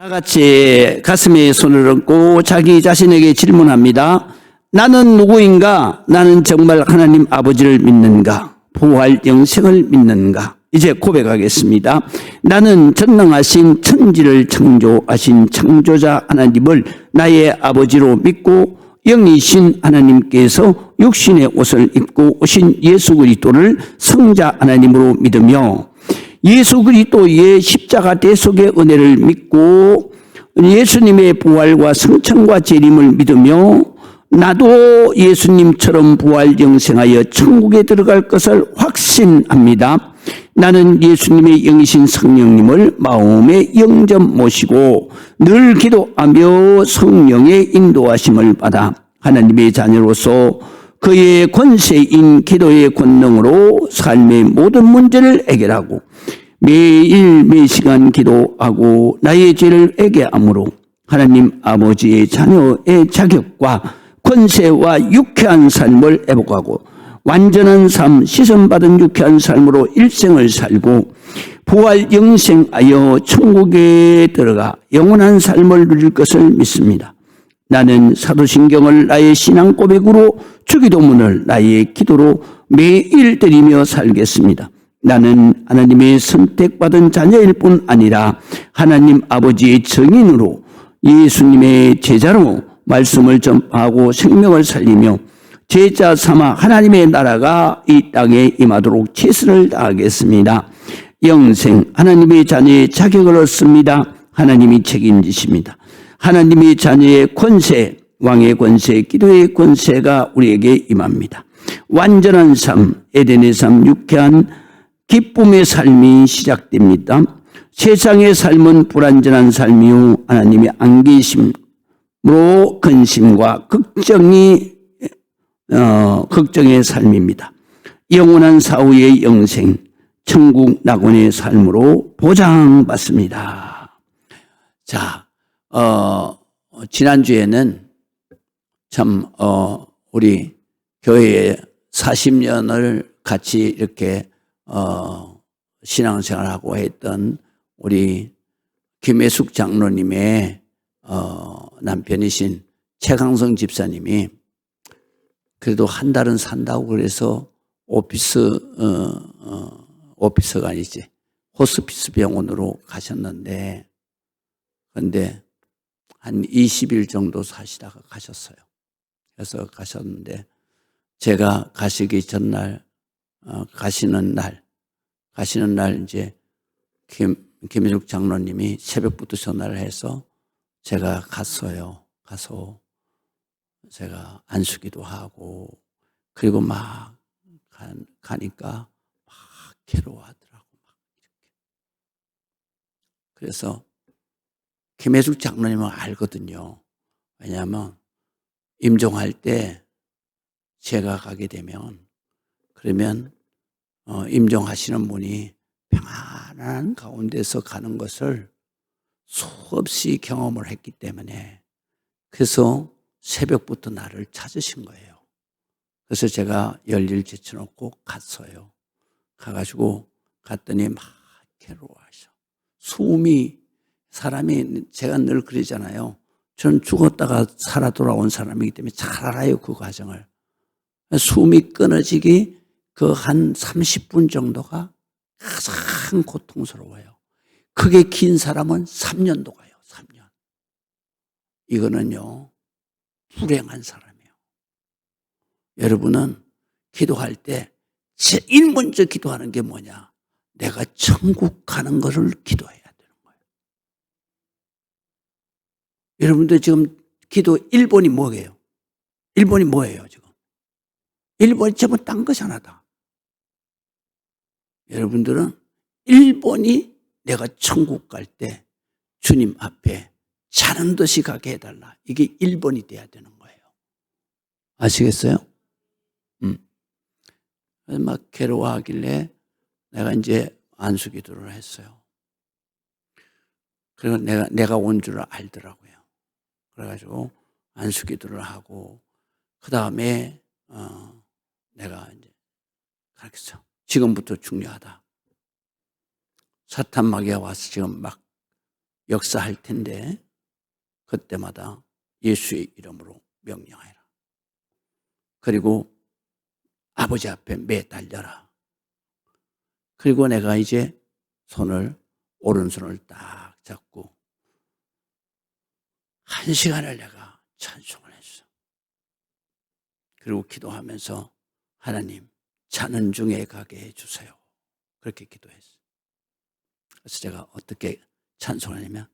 다 같이 가슴에 손을 얹고 자기 자신에게 질문합니다. 나는 누구인가? 나는 정말 하나님 아버지를 믿는가? 부활 영생을 믿는가? 이제 고백하겠습니다. 나는 전능하신 천지를 창조하신 창조자 하나님을 나의 아버지로 믿고 영이신 하나님께서 육신의 옷을 입고 오신 예수 그리스도를 성자 하나님으로 믿으며 예수 그리스도의 십자가 대속의 은혜를 믿고 예수님의 부활과 성천과 재림을 믿으며 나도 예수님처럼 부활 영생하여 천국에 들어갈 것을 확신합니다. 나는 예수님의 영이신 성령님을 마음에 영접 모시고 늘 기도하며 성령의 인도하심을 받아 하나님의 자녀로서 그의 권세인 기도의 권능으로 삶의 모든 문제를 해결하고 매일 매시간 기도하고 나의 죄를 회개함으로 하나님 아버지의 자녀의 자격과 권세와 유쾌한 삶을 회복하고 완전한 삶, 시선받은 유쾌한 삶으로 일생을 살고 부활 영생하여 천국에 들어가 영원한 삶을 누릴 것을 믿습니다. 나는 사도신경을 나의 신앙 고백으로 주기도문을 나의 기도로 매일 드리며 살겠습니다. 나는 하나님의 선택받은 자녀일 뿐 아니라 하나님 아버지의 증인으로 예수님의 제자로 말씀을 전파하고 생명을 살리며 제자 삼아 하나님의 나라가 이 땅에 임하도록 최선을 다하겠습니다. 영생, 하나님의 자녀의 자격을 얻습니다. 하나님이 책임지십니다. 하나님의 자녀의 권세, 왕의 권세, 기도의 권세가 우리에게 임합니다. 완전한 삶, 에덴의 삶, 유쾌한 기쁨의 삶이 시작됩니다. 세상의 삶은 불완전한 삶이요 하나님의 안 계심으로 근심과 걱정의 삶입니다. 영원한 사후의 영생, 천국 낙원의 삶으로 보장받습니다. 자, 지난주에는 참 우리 교회에 40년을 같이 이렇게 신앙생활하고 했던 우리 김혜숙 장로님의 남편이신 최강성 집사님이 그래도 한 달은 산다고 그래서 오피스가 아니지 호스피스 병원으로 가셨는데 그런데 한 20일 정도 사시다가 가셨어요. 그래서 가셨는데 제가 가시기 전날 가시는 날 이제 김혜숙 장로님이 새벽부터 전화를 해서 제가 갔어요. 가서 제가 안수기도 하고 그리고 막 가니까 막 괴로워하더라고. 막 이렇게. 그래서 김혜숙 장로님은 알거든요. 왜냐하면 임종할 때 제가 가게 되면 그러면 임종하시는 분이 평안한 가운데서 가는 것을 수없이 경험을 했기 때문에 그래서 새벽부터 나를 찾으신 거예요. 그래서 제가 열일 제쳐놓고 갔어요. 가가지고 갔더니 막 괴로워하셔. 사람이 제가 늘 그러잖아요. 저는 죽었다가 살아 돌아온 사람이기 때문에 잘 알아요, 그 과정을. 숨이 끊어지기 그 한 30분 정도가 가장 고통스러워요. 그게 긴 사람은 3년도 가요. 3년. 이거는요 불행한 사람이에요. 여러분은 기도할 때 제일 먼저 기도하는 게 뭐냐? 내가 천국 가는 것을 기도해야 되는 거예요. 여러분들 지금 기도 1번이 뭐예요? 1번이 뭐예요 지금? 1번이 전부 딴 것이 하나다. 여러분들은 1번이 내가 천국 갈 때 주님 앞에 자는 듯이 가게 해달라. 이게 1번이 돼야 되는 거예요. 아시겠어요? 막 괴로워하길래 내가 이제 안수기도를 했어요. 그리고 내가 온 줄 알더라고요. 그래가지고 안수기도를 하고 그 다음에 내가 이제 가르쳤어. 지금부터 중요하다. 사탄 마귀가 와서 지금 막 역사할 텐데 그때마다 예수의 이름으로 명령하라. 그리고 아버지 앞에 매달려라. 그리고 내가 이제 오른손을 딱 잡고 1시간을 내가 찬송을 했어. 그리고 기도하면서 하나님 자는 중에 가게 해주세요. 그렇게 기도했어. 그래서 제가 어떻게 찬송하냐면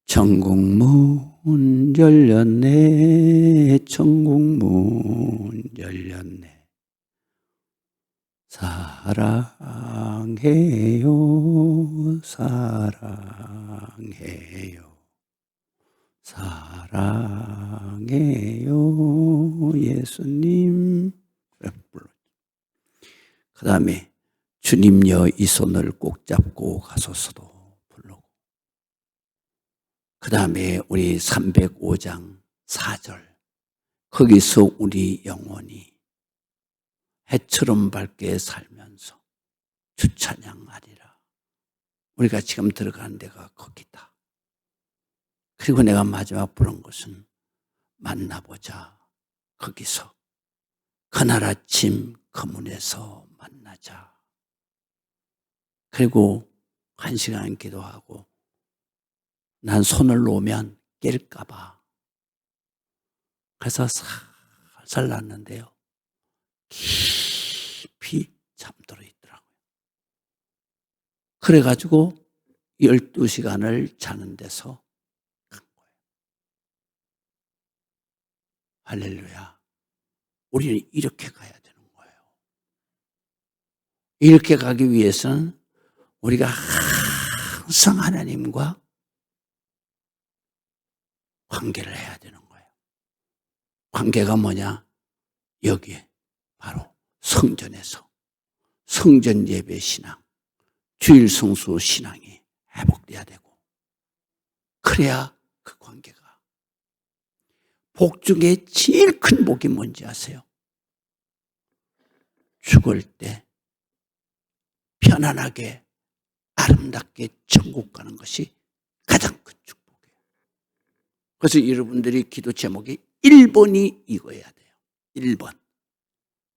천국문 열렸네 천국문 열렸네 사랑해요 사랑해요 사랑해요 예수님. 그 다음에 주님여 이 손을 꼭 잡고 가소서도 부르고, 그 다음에 우리 305장 4절 거기서 우리 영혼이 해처럼 밝게 살면서 주 찬양하리라. 우리가 지금 들어가는 데가 거기다. 그리고 내가 마지막 부른 것은 만나보자. 거기서 그날 아침 그 문에서 만나자. 그리고 1시간 기도하고 난 손을 놓으면 깰까 봐. 그래서 살살 났는데요. 깊이 잠들어 있더라고요. 그래가지고 12시간을 자는 데서 간 거예요. 할렐루야. 우리는 이렇게 가야 되는 거예요. 이렇게 가기 위해서는 우리가 항상 하나님과 관계를 해야 되는 거예요. 관계가 뭐냐? 여기에 바로 성전에서 성전 예배 신앙, 주일 성수 신앙이 회복돼야 되고, 그래야 그 관계가. 복 중에 제일 큰 복이 뭔지 아세요? 죽을 때 편안하게 아름답게 천국 가는 것이 가장 큰 축복이에요. 그래서 여러분들이 기도 제목이 1번이 이거여야 돼요. 1번.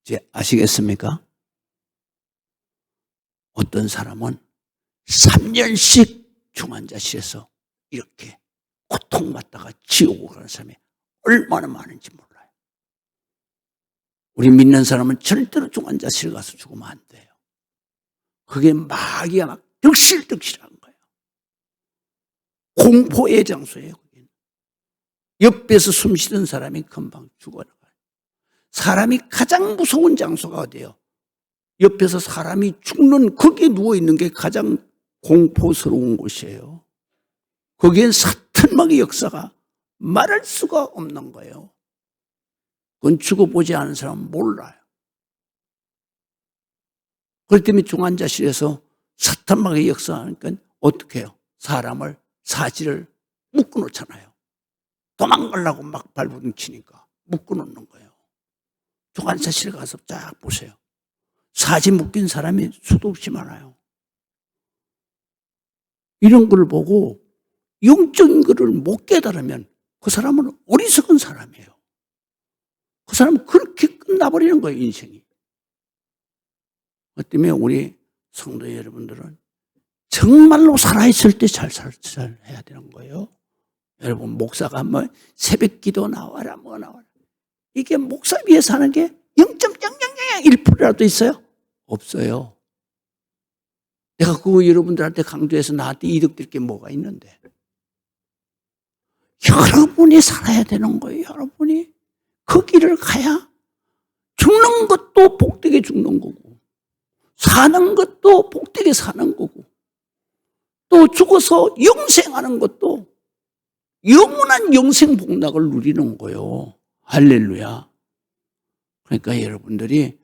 이제 아시겠습니까? 어떤 사람은 3년씩 중환자실에서 이렇게 고통받다가 지옥으로 가는 사람이 얼마나 많은지 몰라요. 우리 믿는 사람은 절대로 중환자실 가서 죽으면 안 돼요. 그게 마귀가 막 득실득실한 거예요. 공포의 장소예요. 거기는. 옆에서 숨 쉬던 사람이 금방 죽어나가요. 사람이 가장 무서운 장소가 어디예요? 옆에서 사람이 죽는, 거기에 누워있는 게 가장 공포스러운 곳이에요. 거기엔 사탄막의 역사가 말할 수가 없는 거예요. 그건 죽어보지 않은 사람은 몰라요. 그렇기 때문에 중환자실에서 사탄막의 역사하니까 어떻게 해요? 사람을, 사지를 묶어놓잖아요. 도망가려고 막 발부둥치니까 묶어놓는 거예요. 중환자실 가서 쫙 보세요. 사지 묶인 사람이 수도 없이 많아요. 이런 걸 보고 영적인 것을 못 깨달으면 그 사람은 어리석은 사람이에요. 그 사람은 그렇게 끝나버리는 거예요, 인생이. 그 때문에 우리 성도 여러분들은 정말로 살아있을 때 잘 해야 되는 거예요. 여러분, 목사가 한번 새벽 기도 나와라, 뭐 나와라. 이게 목사 위에 사는 게 0.00001%라도 있어요? 없어요. 내가 그거 여러분들한테 강조해서 나한테 이득될 게 뭐가 있는데. 여러분이 살아야 되는 거예요, 여러분이. 그 길을 가야 죽는 것도 복되게 죽는 거고, 사는 것도 복되게 사는 거고, 또 죽어서 영생하는 것도 영원한 영생 복락을 누리는 거예요. 할렐루야. 그러니까 여러분들이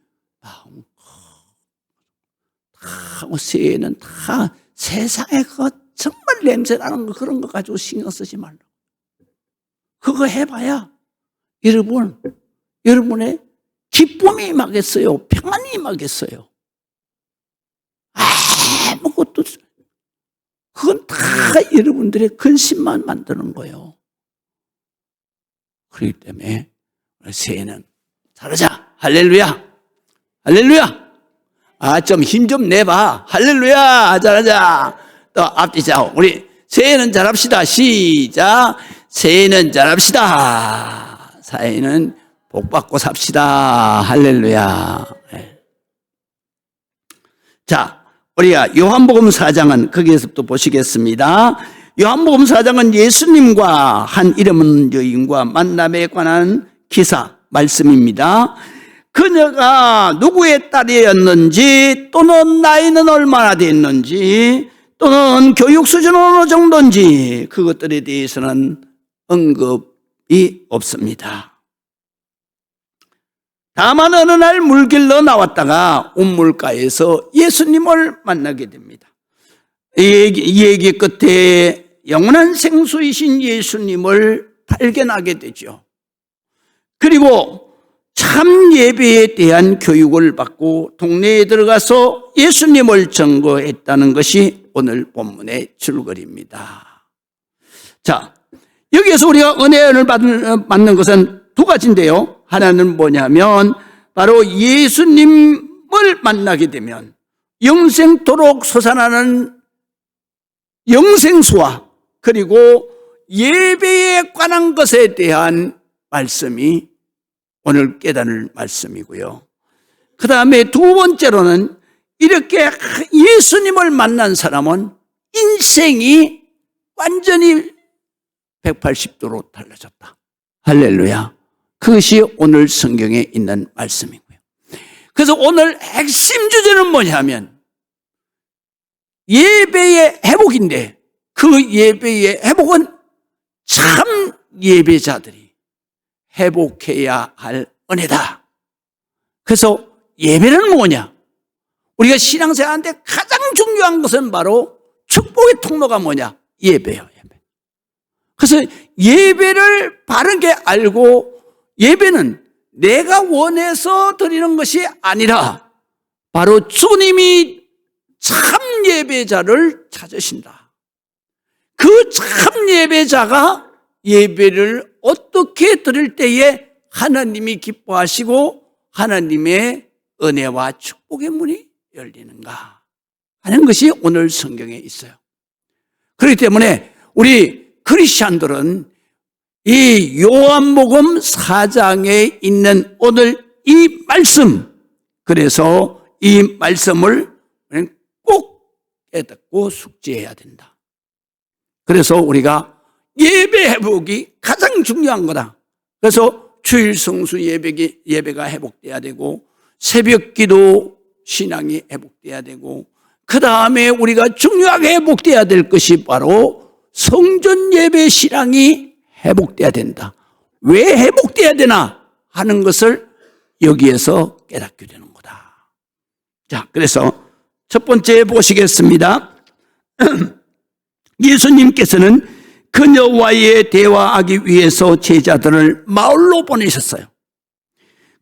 새해는 다 세상에 그 정말 냄새나는 거 그런 거 가지고 신경 쓰지 말라. 그거 해봐야 여러분의 기쁨이 임하겠어요? 평안이 임하겠어요? 아무것도 그건 다 여러분들의 근심만 만드는 거예요. 그렇기 때문에 새해는 잘하자. 할렐루야. 할렐루야. 좀 힘 좀 내봐. 할렐루야. 잘하자. 또 앞뒤자. 우리 새해는 잘합시다. 시작. 새해는 잘합시다. 새해는 복 받고 삽시다. 할렐루야. 네. 자, 우리가 요한복음 4장은 거기에서부터 보시겠습니다. 요한복음 4장은 예수님과 한 이름 없는 여인과 만남에 관한 기사 말씀입니다. 그녀가 누구의 딸이었는지, 또는 나이는 얼마나 됐는지, 또는 교육 수준은 어느 정도인지 그것들에 대해서는 언급이 없습니다. 다만 어느 날 물길로 나왔다가 운물가에서 예수님을 만나게 됩니다. 이 얘기 끝에 영원한 생수이신 예수님을 발견하게 되죠. 그리고 참 예배에 대한 교육을 받고 동네에 들어가서 예수님을 증거했다는 것이 오늘 본문의 줄거리입니다. 자, 여기에서 우리가 은혜를 받는 것은 두 가지인데요. 하나는 뭐냐면 바로 예수님을 만나게 되면 영생토록 솟아나는 영생수와 그리고 예배에 관한 것에 대한 말씀이 오늘 깨달을 말씀이고요. 그 다음에 두 번째로는 이렇게 예수님을 만난 사람은 인생이 완전히 180도로 달라졌다. 할렐루야. 그것이 오늘 성경에 있는 말씀이고요. 그래서 오늘 핵심 주제는 뭐냐면 예배의 회복인데 그 예배의 회복은 참 예배자들이 회복해야 할 은혜다. 그래서 예배는 뭐냐? 우리가 신앙생활하는데 가장 중요한 것은 바로 축복의 통로가 뭐냐? 예배예요. 예배. 그래서 예배를 바르게 알고 예배는 내가 원해서 드리는 것이 아니라 바로 주님이 참 예배자를 찾으신다. 그 참 예배자가 예배를 어떻게 드릴 때에 하나님이 기뻐하시고 하나님의 은혜와 축복의 문이 열리는가 하는 것이 오늘 성경에 있어요. 그렇기 때문에 우리 크리스찬들은 이 요한복음 4장에 있는 오늘 이 말씀, 그래서 이 말씀을 꼭 깨닫고 숙지해야 된다. 그래서 우리가 예배 회복이 가장 중요한 거다. 그래서 주일 성수 예배가 회복돼야 되고 새벽 기도 신앙이 회복돼야 되고 그 다음에 우리가 중요하게 회복돼야 될 것이 바로 성전 예배 신앙이 회복돼야 된다. 왜 회복돼야 되나 하는 것을 여기에서 깨닫게 되는 거다. 자, 그래서 첫 번째 보시겠습니다. 예수님께서는 그녀와의 대화하기 위해서 제자들을 마을로 보내셨어요.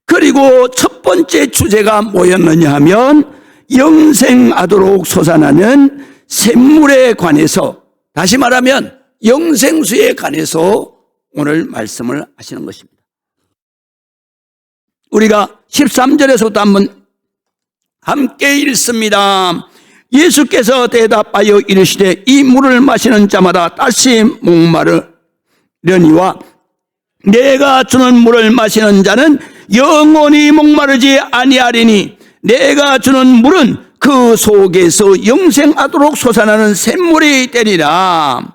그리고 첫 번째 주제가 뭐였느냐 하면 영생하도록 솟아나는 샘물에 관해서, 다시 말하면 영생수에 관해서 오늘 말씀을 하시는 것입니다. 우리가 13절에서도 한번 함께 읽습니다. 예수께서 대답하여 이르시되 이 물을 마시는 자마다 다시 목마르려니와 내가 주는 물을 마시는 자는 영원히 목마르지 아니하리니 내가 주는 물은 그 속에서 영생하도록 솟아나는 샘물이 되리라.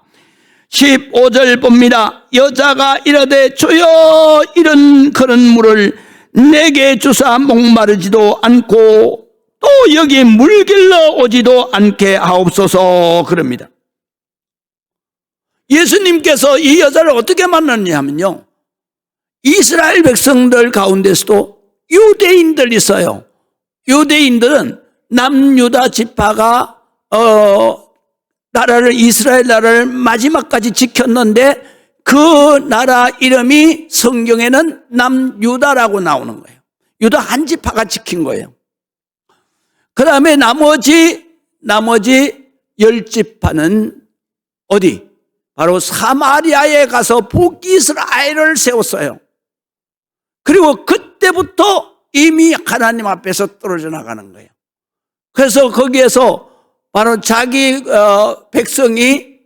15절 봅니다. 여자가 이르되 주여 이런 그런 물을 내게 주사 목마르지도 않고 또 여기 물길러 오지도 않게 하옵소서 그럽니다. 예수님께서 이 여자를 어떻게 만났냐 하면요, 이스라엘 백성들 가운데서도 유대인들 있어요. 유대인들은 남유다 지파가 이스라엘 나라를 마지막까지 지켰는데 그 나라 이름이 성경에는 남유다라고 나오는 거예요. 유다 한 지파가 지킨 거예요. 그 다음에 나머지 10지파는 어디? 바로 사마리아에 가서 북이스라엘을 세웠어요. 그리고 그때부터 이미 하나님 앞에서 떨어져 나가는 거예요. 그래서 거기에서 바로 자기 백성이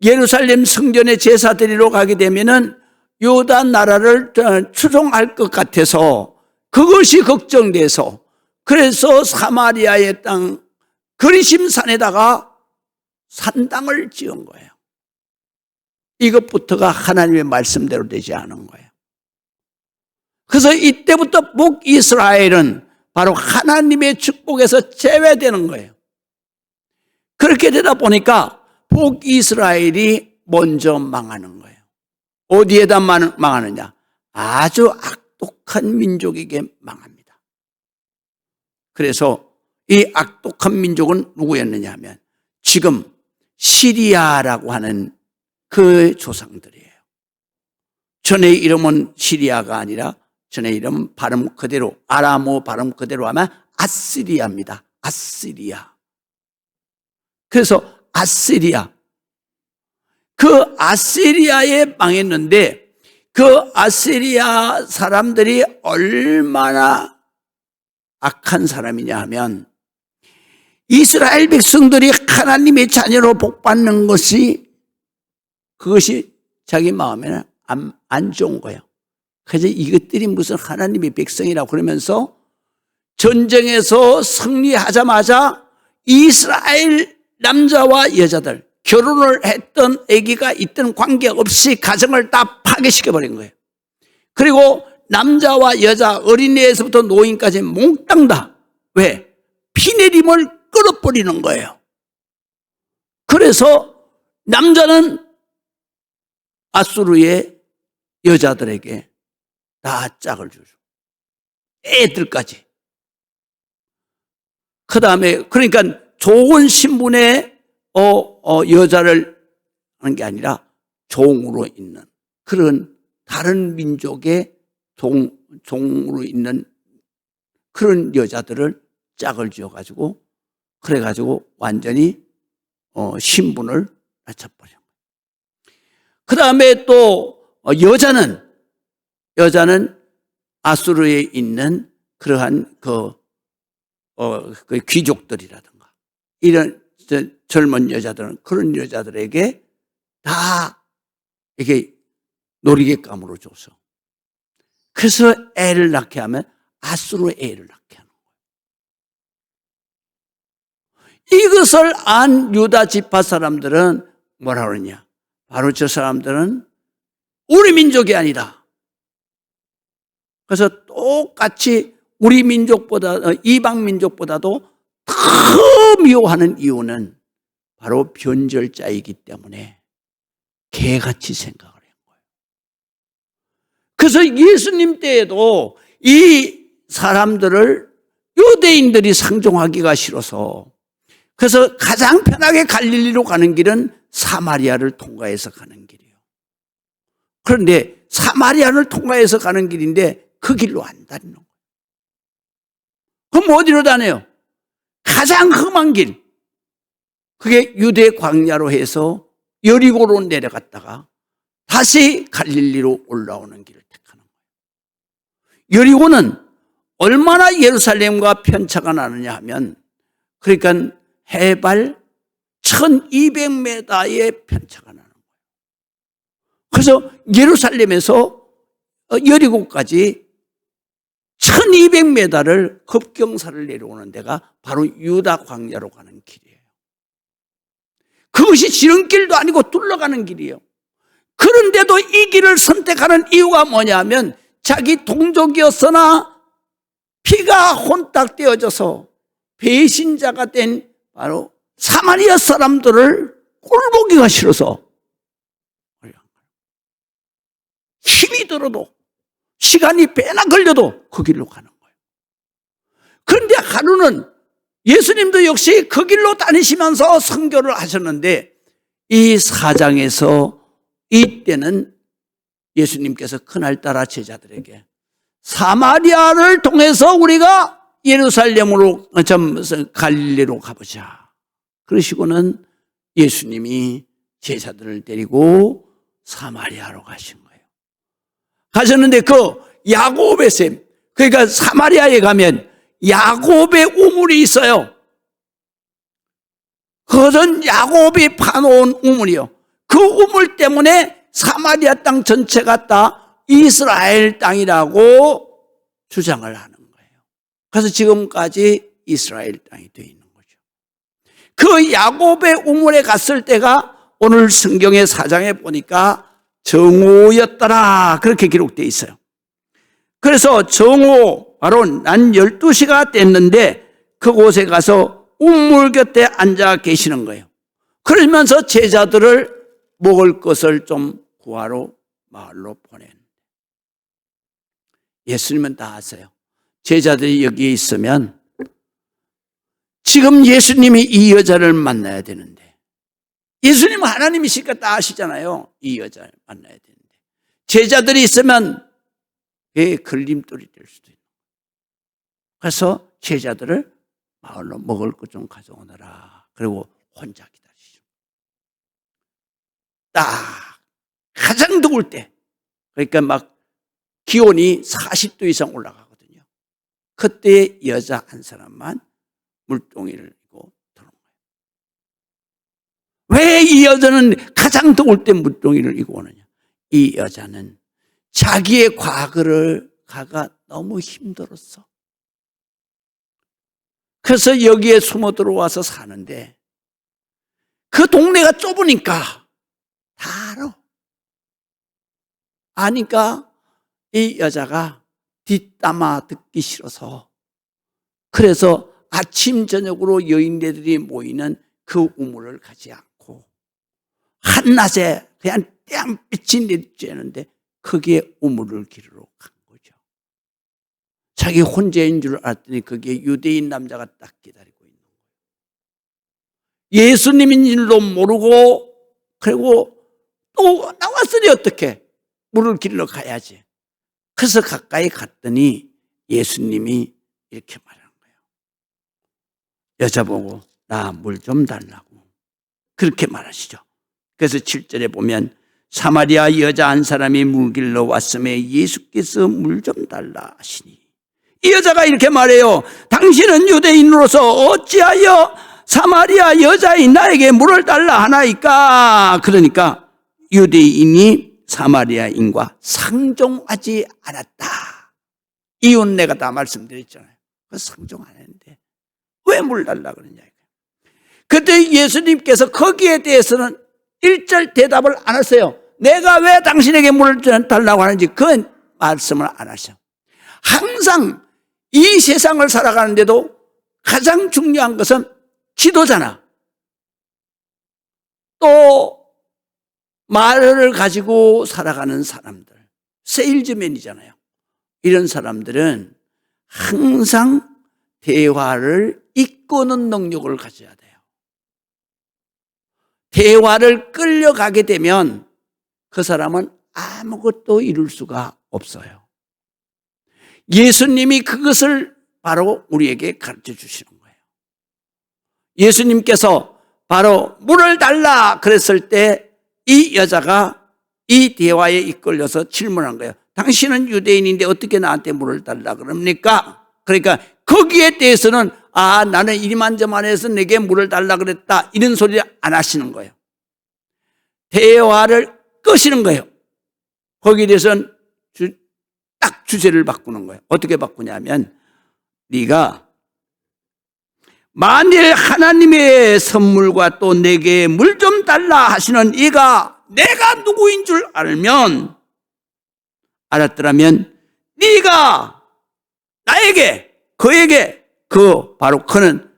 예루살렘 성전에 제사 드리러 가게 되면은 유다 나라를 추종할 것 같아서 그것이 걱정돼서 그래서 사마리아의 땅 그리심산에다가 산당을 지은 거예요. 이것부터가 하나님의 말씀대로 되지 않은 거예요. 그래서 이때부터 북이스라엘은 바로 하나님의 축복에서 제외되는 거예요. 그렇게 되다 보니까 북이스라엘이 먼저 망하는 거예요. 어디에다 망하느냐? 아주 악독한 민족에게 망합니다. 그래서 이 악독한 민족은 누구였느냐 하면 지금 시리아라고 하는 그 조상들이에요. 전의 이름은 시리아가 아니라 전의 이름 발음 그대로 아람어 발음 그대로 하면 아시리아입니다. 아시리아. 그래서 아시리아. 그 아시리아에 망했는데 그 아시리아 사람들이 얼마나 악한 사람이냐 하면 이스라엘 백성들이 하나님의 자녀로 복받는 것이 그것이 자기 마음에는 안 좋은 거예요. 그래서 이것들이 무슨 하나님의 백성이라고 그러면서 전쟁에서 승리하자마자 이스라엘 남자와 여자들 결혼을 했던 아기가 있던 관계없이 가정을 다 파괴시켜버린 거예요. 그리고 남자와 여자 어린이에서부터 노인까지 몽땅 다 왜? 피내림을 끌어버리는 거예요. 그래서 남자는 아수르의 여자들에게 다 짝을 주죠. 애들까지. 그 다음에 그러니까 좋은 신분의 여자를 하는 게 아니라 종으로 있는 그런 다른 민족의 종으로 있는 그런 여자들을 짝을 지어가지고 그래가지고 완전히 신분을 낮춰버려. 그 다음에 또 여자는 아수르에 있는 그러한 그 귀족들이라든가 이런 젊은 여자들은 그런 여자들에게 다 이게 놀이개감으로 줘서 그래서 애를 낳게 하면 아수르 애를 낳게 하는 거예요. 이것을 안 유다 지파 사람들은 뭐라 그러냐? 바로 저 사람들은 우리 민족이 아니다. 그래서 똑같이 우리 민족보다 이방 민족보다도 더 미워하는 이유는 바로 변절자이기 때문에 개같이 생각을 한 거예요. 그래서 예수님 때에도 이 사람들을 유대인들이 상종하기가 싫어서 그래서 가장 편하게 갈릴리로 가는 길은 사마리아를 통과해서 가는 길이에요. 그런데 사마리아를 통과해서 가는 길인데 그 길로 안 다니는 거예요. 그럼 어디로 다녀요? 가장 험한 길. 그게 유대 광야로 해서 여리고로 내려갔다가 다시 갈릴리로 올라오는 길을 택하는 거예요. 여리고는 얼마나 예루살렘과 편차가 나느냐 하면 그러니까 해발 1200m의 편차가 나는 거예요. 그래서 예루살렘에서 여리고까지 1200m를 급경사를 내려오는 데가 바로 유다 광야로 가는 길이에요. 그것이 지름길도 아니고 둘러가는 길이에요. 그런데도 이 길을 선택하는 이유가 뭐냐면 자기 동족이었으나 피가 혼딱 떼어져서 배신자가 된 바로 사마리아 사람들을 꼴보기가 싫어서 힘이 들어도 시간이 배나 걸려도 그 길로 가는 거예요. 그런데 하루는 예수님도 역시 그 길로 다니시면서 선교를 하셨는데 이 4장에서 이때는 예수님께서 그날따라 제자들에게 사마리아를 통해서 우리가 예루살렘으로 갈릴리로 가보자. 그러시고는 예수님이 제자들을 데리고 사마리아로 가신 거예요. 가셨는데 그 야곱의 샘, 그러니까 사마리아에 가면 야곱의 우물이 있어요. 그것은 야곱이 파놓은 우물이요. 그 우물 때문에 사마리아 땅 전체가 다 이스라엘 땅이라고 주장을 하는 거예요. 그래서 지금까지 이스라엘 땅이 되어 있는 거죠. 그 야곱의 우물에 갔을 때가 오늘 성경의 4장에 보니까 정오였더라 그렇게 기록되어 있어요. 그래서 정오, 바로 난 12시가 됐는데 그곳에 가서 우물 곁에 앉아 계시는 거예요. 그러면서 제자들을 먹을 것을 좀 구하러 마을로 보낸. 예수님은 다 아세요. 제자들이 여기에 있으면 지금 예수님이 이 여자를 만나야 되는데, 예수님은 하나님이시니까 다 아시잖아요. 이 여자를 만나야 되는데 제자들이 있으면 걸림돌이 될 수도 있는 거예요. 그래서 제자들을 마을로 먹을 것 좀 가져오너라. 그리고 혼자 기다리시죠. 딱 가장 더울 때, 그러니까 막 기온이 40도 이상 올라가거든요. 그때 여자 한 사람만 물동이를 이고 들어온 거예요. 왜 이 여자는 가장 더울 때 물동이를 이고 오느냐? 이 여자는 자기의 과거를 가가 너무 힘들었어. 그래서 여기에 숨어 들어와서 사는데 그 동네가 좁으니까 다 알아. 아니까 이 여자가 뒷담화 듣기 싫어서, 그래서 아침 저녁으로 여인들이 모이는 그 우물을 가지 않고 한낮에 그냥 땡빛이 내리쬐는데 거기에 우물을 기르러 간 거죠. 자기 혼자인 줄 알았더니 거기에 유대인 남자가 딱 기다리고 있는 거예요. 예수님인 줄도 모르고, 그리고 또 나왔으니 어떻게 물을 기르러 가야지. 그래서 가까이 갔더니 예수님이 이렇게 말하는 거예요. 여자 보고 나 물 좀 달라고 그렇게 말하시죠. 그래서 7절에 보면 사마리아 여자 한 사람이 물 길러 왔음에 예수께서 물 좀 달라 하시니, 이 여자가 이렇게 말해요. 당신은 유대인으로서 어찌하여 사마리아 여자인 나에게 물을 달라 하나이까? 그러니까 유대인이 사마리아인과 상종하지 않았다. 이유는 내가 다 말씀드렸잖아요. 상종 안 했는데 왜 물 달라 그러냐. 그때 예수님께서 거기에 대해서는 일절 대답을 안 하세요. 내가 왜 당신에게 물을 달라고 하는지 그 말씀을 안 하셔. 항상 이 세상을 살아가는데도 가장 중요한 것은 기도잖아. 또 말을 가지고 살아가는 사람들, 세일즈맨이잖아요. 이런 사람들은 항상 대화를 이끄는 능력을 가져야 돼요. 대화를 끌려가게 되면 그 사람은 아무것도 이룰 수가 없어요. 예수님이 그것을 바로 우리에게 가르쳐 주시는 거예요. 예수님께서 바로 물을 달라 그랬을 때 이 여자가 이 대화에 이끌려서 질문한 거예요. 당신은 유대인인데 어떻게 나한테 물을 달라 그럽니까? 그러니까 거기에 대해서는 나는 이만저만해서 내게 물을 달라 그랬다 이런 소리를 안 하시는 거예요. 대화를 끄시는 거예요. 거기에 대해서는 딱 주제를 바꾸는 거예요. 어떻게 바꾸냐면, 네가 만일 하나님의 선물과 또 내게 물 좀 달라 하시는 이가 내가 누구인 줄 알았더라면 네가 나에게, 그에게, 바로 그는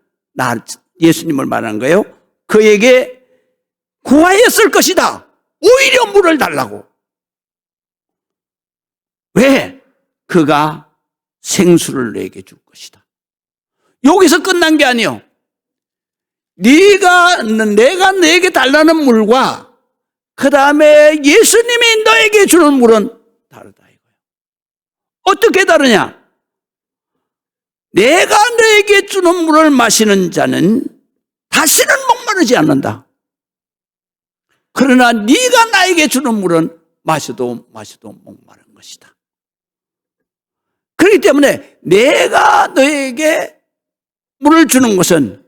예수님을 말하는 거예요. 그에게 구하였을 것이다. 오히려 물을 달라고. 왜? 그가 생수를 내게 줄 것이다. 여기서 끝난 게 아니에요. 내가 내게 달라는 물과 그 다음에 예수님이 너에게 주는 물은 다르다 이거예요. 어떻게 다르냐? 내가 너에게 주는 물을 마시는 자는 다시는 목마르지 않는다. 그러나 네가 나에게 주는 물은 마셔도 목마른 것이다. 그렇기 때문에 내가 너에게 물을 주는 것은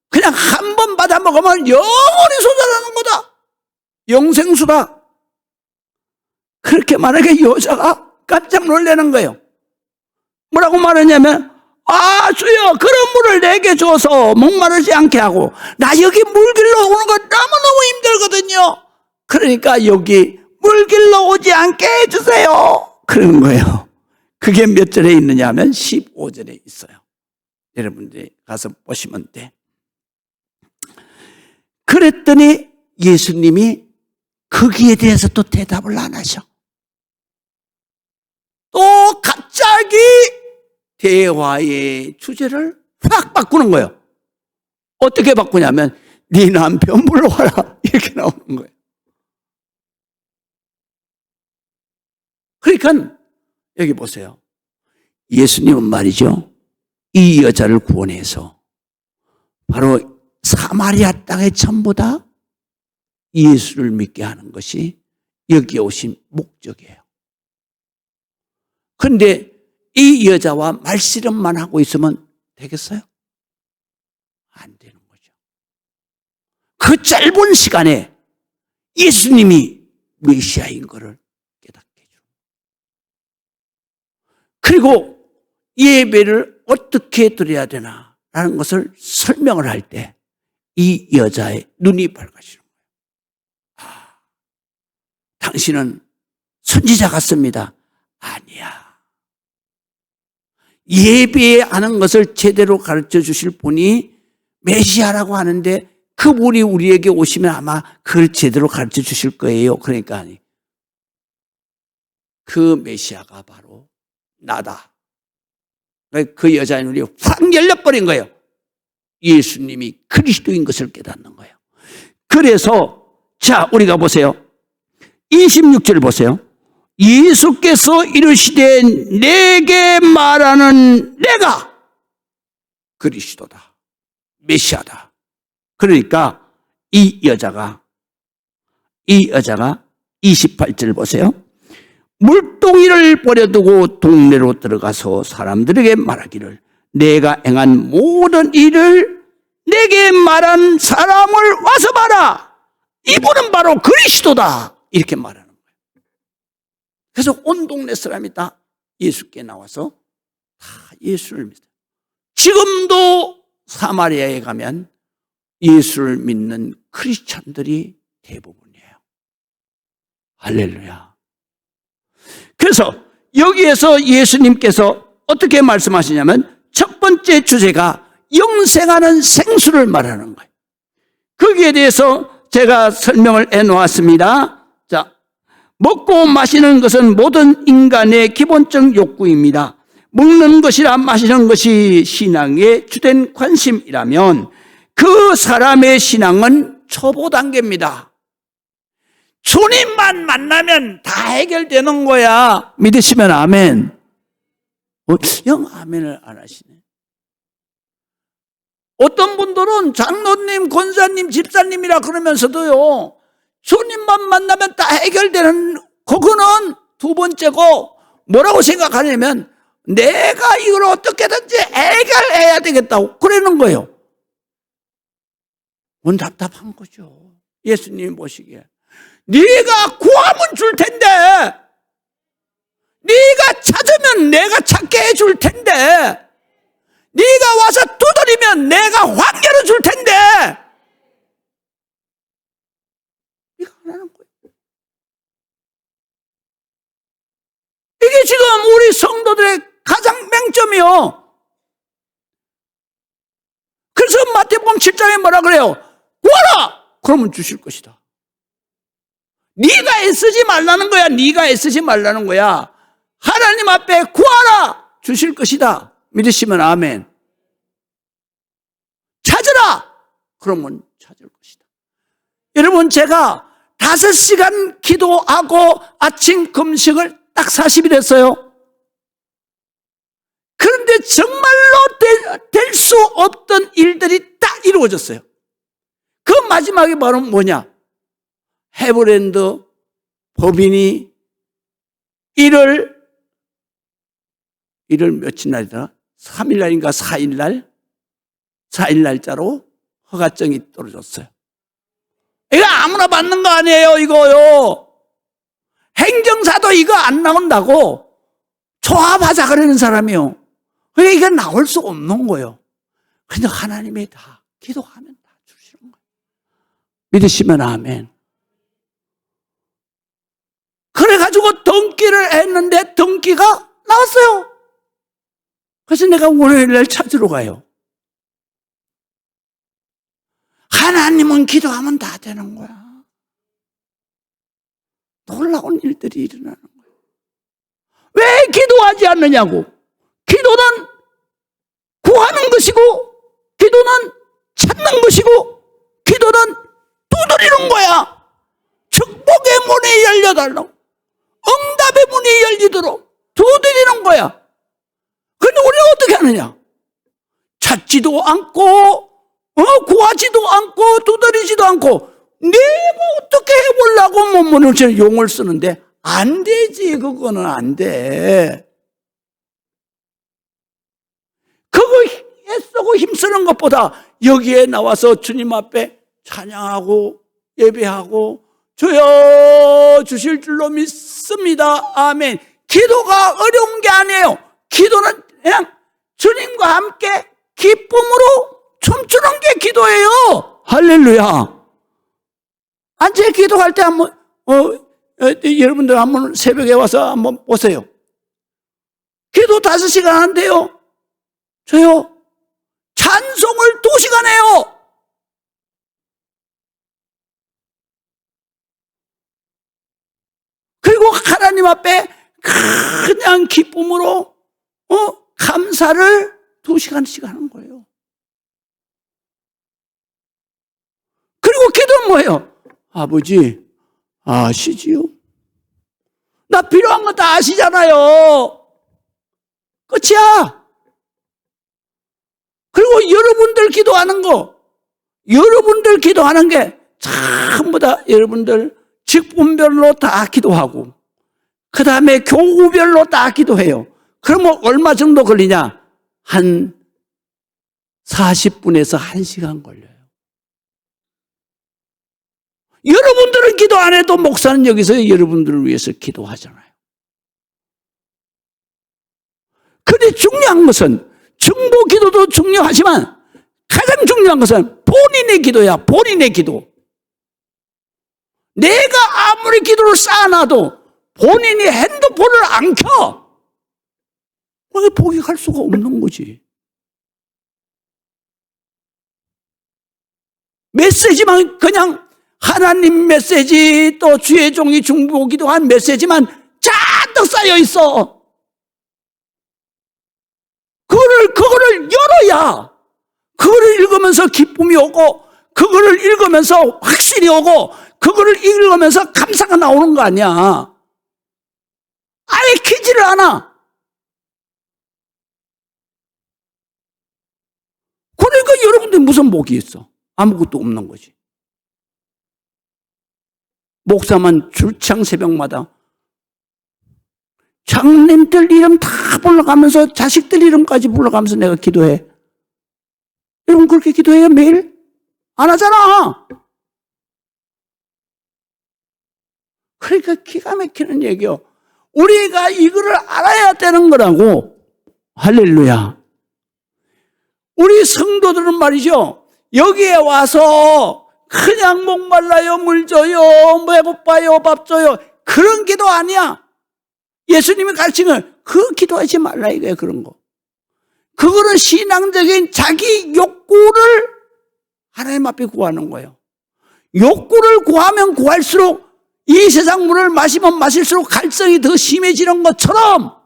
그냥 한 번 받아 먹으면 영원히 솟아나는 거다. 영생수다. 그렇게 말하니까 여자가 깜짝 놀라는 거예요. 뭐라고 말하냐면, 아, 주여, 그런 물을 내게 줘서 목마르지 않게 하고, 나 여기 물 길러 오는 거 너무너무 힘들거든요. 그러니까 여기 물 길러 오지 않게 해주세요. 그러는 거예요. 그게 몇 절에 있느냐 하면 15절에 있어요. 여러분들이 가서 보시면 돼. 그랬더니 예수님이 거기에 대해서 또 대답을 안 하셔. 또 갑자기 대화의 주제를 확 바꾸는 거예요. 어떻게 바꾸냐면 네 남편 불러와라 이렇게 나오는 거예요. 그러니까 여기 보세요. 예수님은 말이죠, 이 여자를 구원해서 바로 사마리아 땅에 전부 다 예수를 믿게 하는 것이 여기에 오신 목적이에요. 그런데 이 여자와 말씨름만 하고 있으면 되겠어요? 안 되는 거죠. 그 짧은 시간에 예수님이 메시아인 것을 깨닫게 해줘. 그리고 예배를 어떻게 드려야 되나라는 것을 설명을 할 때 이 여자의 눈이 밝아지는 거예요. 아, 당신은 선지자 같습니다. 아니야. 예배하는 것을 제대로 가르쳐 주실 분이 메시아라고 하는데 그분이 우리에게 오시면 아마 그걸 제대로 가르쳐 주실 거예요. 그러니까 그 메시아가 바로 나다. 그 여자의 눈이 확 열려버린 거예요. 예수님이 그리스도인 것을 깨닫는 거예요. 그래서 자, 우리가 보세요. 26절 보세요. 예수께서 이르시되 내게 말하는 내가 그리스도다, 메시아다. 그러니까 이 여자가 28절 보세요. 물동이를 버려두고 동네로 들어가서 사람들에게 말하기를 내가 행한 모든 일을 내게 말한 사람을 와서 봐라. 이분은 바로 그리스도다. 이렇게 말하는 거예요. 그래서 온 동네 사람이 다 예수께 나와서 다 예수를 믿어요. 지금도 사마리아에 가면 예수를 믿는 크리스찬들이 대부분이에요. 할렐루야. 그래서 여기에서 예수님께서 어떻게 말씀하시냐면 첫 번째 주제가 영생하는 생수를 말하는 거예요. 거기에 대해서 제가 설명을 해놓았습니다. 자, 먹고 마시는 것은 모든 인간의 기본적 욕구입니다. 먹는 것이나 마시는 것이 신앙의 주된 관심이라면 그 사람의 신앙은 초보 단계입니다. 주님만 만나면 다 해결되는 거야. 믿으시면 아멘. 영 아멘을 안 하시네. 어떤 분들은 장로님, 권사님, 집사님이라 그러면서도요, 주님만 만나면 다 해결되는, 그거는 두 번째고, 뭐라고 생각하냐면 내가 이걸 어떻게든지 해결해야 되겠다고 그러는 거예요. 뭔 답답한 거죠. 예수님 보시기에 네가 구하면 줄 텐데, 네가 찾으면 내가 찾게 해줄 텐데, 네가 와서 두드리면 내가 확 열어줄 텐데, 이거 안 하는 거예요. 이게 지금 우리 성도들의 가장 맹점이요. 그래서 마태복음 7장에 뭐라 그래요? 구하라! 그러면 주실 것이다. 네가 애쓰지 말라는 거야. 네가 애쓰지 말라는 거야. 하나님 앞에 구하라! 주실 것이다. 믿으시면 아멘. 찾으라! 그러면 찾을 것이다. 여러분, 제가 5시간 기도하고 아침 금식을 딱 40일 했어요. 그런데 정말로 될 수 없던 일들이 딱 이루어졌어요. 그 마지막에 바로 뭐냐? 해브랜드 법인이 1월 며칠 날이더라? 3일 날인가 4일 날짜로 허가증이 떨어졌어요. 이거 아무나 받는 거 아니에요, 이거요. 행정사도 이거 안 나온다고 조합하자 그러는 사람이요. 그러니까 이게 나올 수 없는 거예요. 근데 하나님이 다 기도하면 다 주시는 거예요. 믿으시면 아멘. 그래가지고 등기를 했는데 등기가 나왔어요. 그래서 내가 월요일 날 찾으러 가요. 하나님은 기도하면 다 되는 거야. 놀라운 일들이 일어나는 거예요. 왜 기도하지 않느냐고. 기도는 구하는 것이고, 기도는 찾는 것이고, 기도는 두드리는 거야. 축복의 문이 열려달라고, 응답의 문이 열리도록 두드리는 거야. 그런데 우리가 어떻게 하느냐? 찾지도 않고, 구하지도 않고, 두드리지도 않고, 내가 어떻게 해보려고 문을 용을 쓰는데 안 되지. 그거는 안 돼. 그거 애쓰고 힘쓰는 것보다 여기에 나와서 주님 앞에 찬양하고 예배하고 주여 주실 줄로 믿습니다. 아멘. 기도가 어려운 게 아니에요. 기도는 그냥 주님과 함께 기쁨으로 춤추는 게 기도예요. 할렐루야. 제 기도할 때 한번 여러분들 한번 새벽에 와서 한번 보세요. 기도 5시간 한대요. 저요 찬송을 2시간 해요. 그리고 하나님 앞에 그냥 기쁨으로 감사를 2시간씩 하는 거예요. 그리고 기도는 뭐예요? 아버지 아시지요? 나 필요한 거 다 아시잖아요. 끝이야. 그리고 여러분들 기도하는 게 전부 다 여러분들 직분별로 다 기도하고 그 다음에 교구별로 다 기도해요. 그러면 얼마 정도 걸리냐? 한 40분에서 1시간 걸려요. 여러분들은 기도 안 해도 목사는 여기서 여러분들을 위해서 기도하잖아요. 근데 중요한 것은 중보 기도도 중요하지만 가장 중요한 것은 본인의 기도야. 본인의 기도. 내가 아무리 기도를 쌓아놔도 본인이 핸드폰을 안 켜. 그게 복역할 수가 없는 거지. 메시지만 그냥 하나님 메시지 또 주의 종이 중보 기도한 메시지만 잔뜩 쌓여 있어. 그거를 열어야 그거를 읽으면서 기쁨이 오고 그거를 읽으면서 확신이 오고 그거를 읽으면서 감사가 나오는 거 아니야. 아예 키지를 않아. 그러니까 여러분들 무슨 복이 있어? 아무것도 없는 거지. 목사만 줄창 새벽마다 장님들 이름 다 불러가면서 자식들 이름까지 불러가면서 내가 기도해. 여러분 그렇게 기도해요 매일? 안 하잖아. 그러니까 기가 막히는 얘기요. 우리가 이거를 알아야 되는 거라고. 할렐루야. 우리 성도들은 말이죠. 여기에 와서 그냥 목말라요, 물 줘요, 배고파요, 밥 줘요. 그런 기도 아니야. 예수님이 가르치는 그 기도하지 말라 이거예요. 그런 거. 그거는 신앙적인 자기 욕구를 하나님 앞에 구하는 거예요. 욕구를 구하면 구할수록 이 세상 물을 마시면 마실수록 갈증이 더 심해지는 것처럼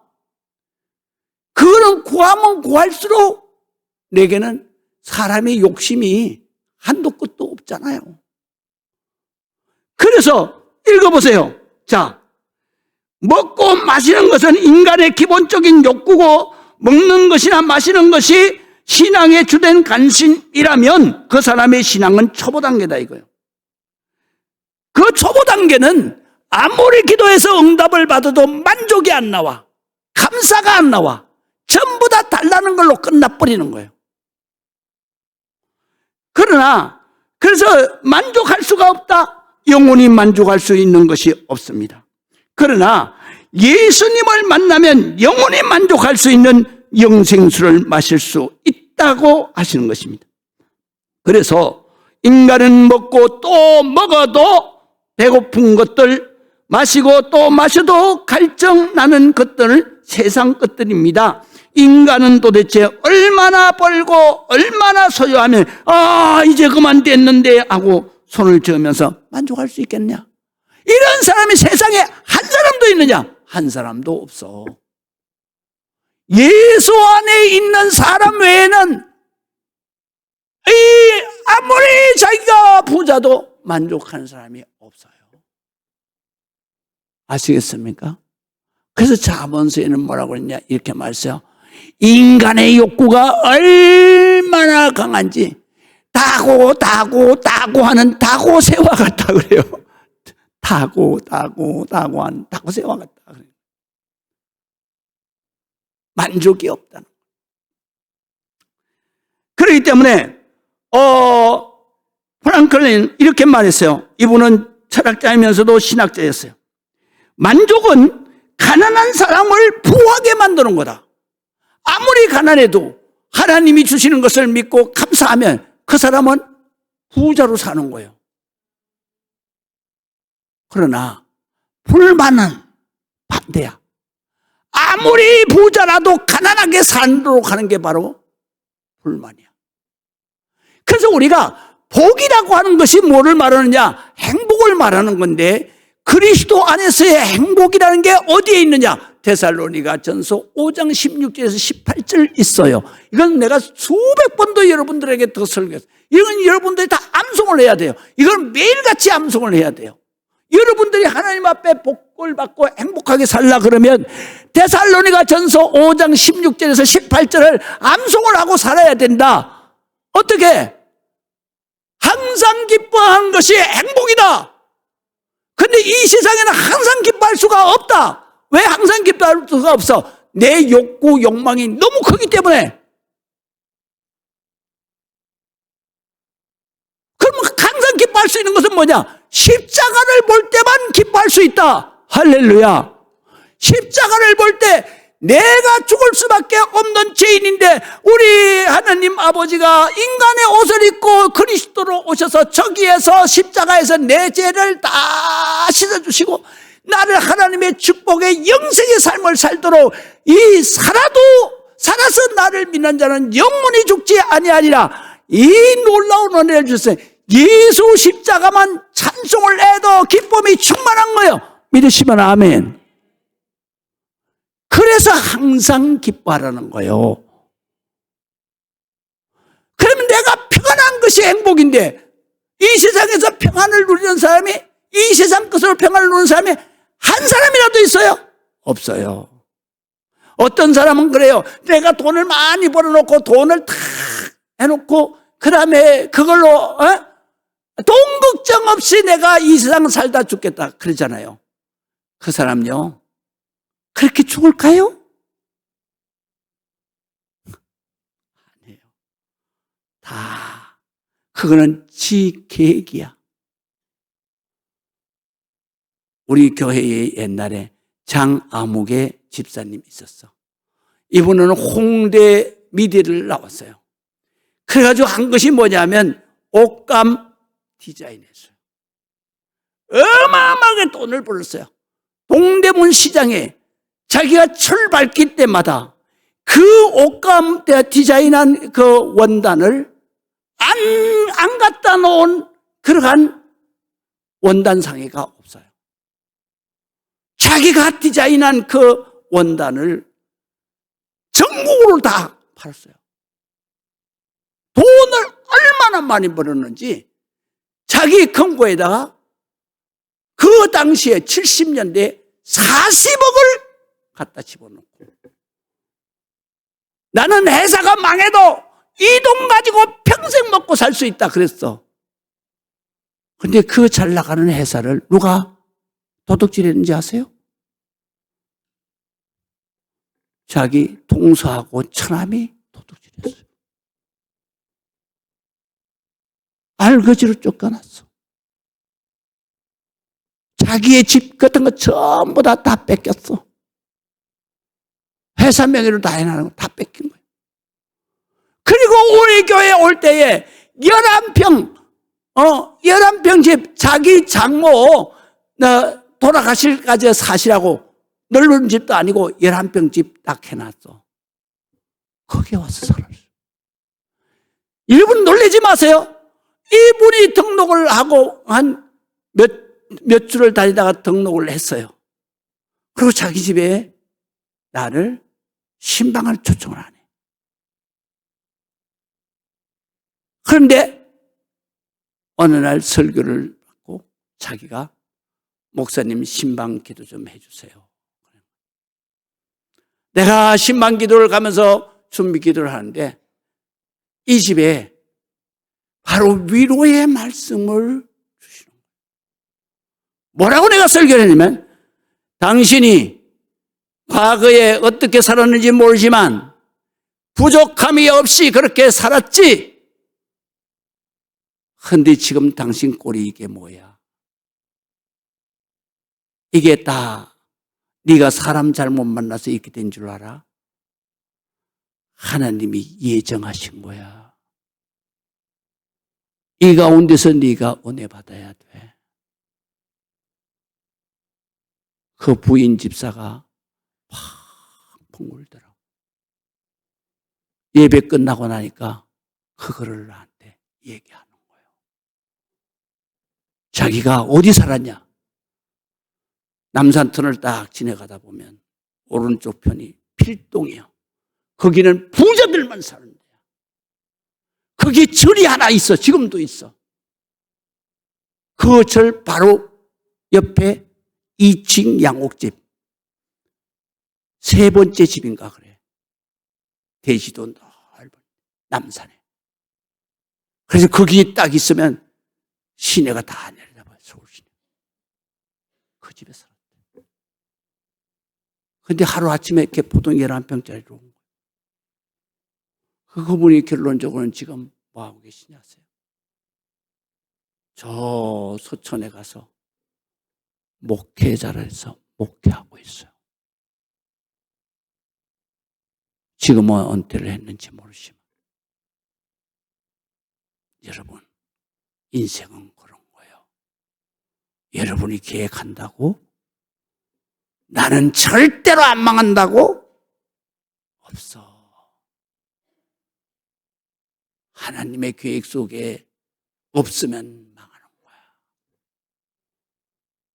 그거는 구하면 구할수록 내게는 사람의 욕심이 한도 끝도 없잖아요. 그래서 읽어보세요. 자, 먹고 마시는 것은 인간의 기본적인 욕구고 먹는 것이나 마시는 것이 신앙의 주된 관심이라면 그 사람의 신앙은 초보 단계다 이거예요. 그 초보 단계는 아무리 기도해서 응답을 받아도 만족이 안 나와. 감사가 안 나와. 전부 다 달라는 걸로 끝나버리는 거예요. 그래서 만족할 수가 없다. 영원히 만족할 수 있는 것이 없습니다. 그러나 예수님을 만나면 영원히 만족할 수 있는 영생수를 마실 수 있다고 하시는 것입니다. 그래서 인간은 먹고 또 먹어도 배고픈 것들, 마시고 또 마셔도 갈증나는 것들을 세상 것들입니다. 인간은 도대체 얼마나 벌고 얼마나 소유하면 이제 그만 됐는데 하고 손을 저으면서 만족할 수 있겠냐? 이런 사람이 세상에 한 사람도 있느냐? 한 사람도 없어. 예수 안에 있는 사람 외에는 아무리 자기가 부자도 만족하는 사람이 없어요. 아시겠습니까? 그래서 잠언서에는 뭐라고 했냐? 이렇게 말했어요. 인간의 욕구가 얼마나 강한지 다고 하는 다고새와 같다 그래요. 다고 하는 다고새와 같다 그래요. 만족이 없다는. 그렇기 때문에 프랑클린 이렇게 말했어요. 이분은 철학자이면서도 신학자였어요. 만족은 가난한 사람을 부하게 만드는 거다. 아무리 가난해도 하나님이 주시는 것을 믿고 감사하면 그 사람은 부자로 사는 거예요. 그러나 불만은 반대야. 아무리 부자라도 가난하게 살도록 하는 게 바로 불만이야. 그래서 우리가 복이라고 하는 것이 뭐를 말하느냐? 행복을 말하는 건데 그리스도 안에서의 행복이라는 게 어디에 있느냐? 데살로니가 전서 5장 16절에서 18절 있어요. 이건 내가 수백 번도 여러분들에게 더 설교했어요. 이건 여러분들이 다 암송을 해야 돼요. 이건 매일같이 암송을 해야 돼요. 여러분들이 하나님 앞에 복을 받고 행복하게 살라 그러면 데살로니가 전서 5장 16절에서 18절을 암송을 하고 살아야 된다. 어떻게? 항상 기뻐한 것이 행복이다. 근데 이 세상에는 항상 기뻐할 수가 없다. 왜 항상 기뻐할 수가 없어? 내 욕구, 욕망이 너무 크기 때문에. 그럼 항상 기뻐할 수 있는 것은 뭐냐? 십자가를 볼 때만 기뻐할 수 있다. 할렐루야. 십자가를 볼 때 내가 죽을 수밖에 없는 죄인인데 우리 하나님 아버지가 인간의 옷을 입고 그리스도로 오셔서 저기에서 십자가에서 내 죄를 다 씻어주시고 나를 하나님의 축복의 영생의 삶을 살도록 살아서 나를 믿는 자는 영원히 죽지 아니하리라. 이 놀라운 은혜를 주셨어요. 예수 십자가만 찬송을 해도 기쁨이 충만한 거예요. 믿으시면 아멘. 그래서 항상 기뻐하라는 거예요. 그러면 내가 평안한 것이 행복인데 이 세상에서 평안을 누리는 사람이 이 세상 것으로 평안을 누리는 사람이 한 사람이라도 있어요? 없어요. 어떤 사람은 그래요. 내가 돈을 많이 벌어놓고 돈을 다 해놓고 그 다음에 그걸로 돈 걱정 없이 내가 이 세상 살다 죽겠다 그러잖아요. 그 사람요 그렇게 죽을까요? 아니에요. 그거는 지 계획이야. 우리 교회에 옛날에 장아무개 집사님이 있었어. 이분은 홍대 미대를 나왔어요. 그래가지고 한 것이 뭐냐면 옷감 디자인했어요. 어마어마하게 돈을 벌었어요. 동대문 시장에 자기가 출발길 때마다 그 옷감 디자인한 그 원단을 안 갖다 놓은 그러한 원단 상회가 없어요. 자기가 디자인한 그 원단을 전국으로 다 팔았어요. 돈을 얼마나 많이 벌었는지 자기 금고에다가 그 당시에 70년대 40억을 갖다 집어넣고 나는 회사가 망해도 이 돈 가지고 평생 먹고 살 수 있다 그랬어. 근데 그 잘 나가는 회사를 누가 도둑질했는지 아세요? 자기 동서하고 처남이 도둑질했어요. 알거지로 쫓겨났어. 자기의 집 같은 거 전부 다 뺏겼어. 회사 명의로 다 해놔는 거 다 뺏긴 거예요. 그리고 우리 교회에 올 때에 11평 집, 자기 장모, 돌아가실까지 사시라고 넓은 집도 아니고 11평 집 딱 해놨어. 거기에 와서 살았어요. 여러분 놀라지 마세요. 이분이 등록을 하고 한 몇 주를 다니다가 등록을 했어요. 그리고 자기 집에 나를 신방을 초청을 하네. 그런데 어느 날 설교를 받고 자기가 목사님 신방 기도 좀 해주세요. 내가 신방 기도를 가면서 준비 기도를 하는데 이 집에 바로 위로의 말씀을 주시는 거예요. 뭐라고 내가 설교를 했냐면 당신이 과거에 어떻게 살았는지 모르지만 부족함이 없이 그렇게 살았지. 근데 지금 당신 꼴이 이게 뭐야? 이게 다 네가 사람 잘못 만나서 이렇게 된 줄 알아? 하나님이 예정하신 거야. 이 가운데서 네가 은혜 받아야 돼. 그 부인 집사가 펑펑 울더라. 예배 끝나고 나니까 그거를 나한테 얘기하는 거예요. 자기가 어디 살았냐? 남산터널 딱 지나가다 보면 오른쪽 편이 필동이요. 거기는 부자들만 사는 데야. 거기 절이 하나 있어. 지금도 있어. 그 절 바로 옆에 2층 양옥집. 세 번째 집인가 그래. 대지도 넓은 남산에. 그래서 거기 딱 있으면 시내가 다 내려다봐요. 서울 시내. 그 집에 살았대. 근데 하루아침에 이렇게 보통 11평짜리로 온 거예요. 그분이 결론적으로는 지금 뭐하고 계시냐 하세요? 저 서천에 가서 목회자를 해서 목회하고 있어요. 지금은 은퇴를 했는지 모르지만 여러분 인생은 그런 거예요. 여러분이 계획한다고 나는 절대로 안 망한다고 없어. 하나님의 계획 속에 없으면 망하는 거야.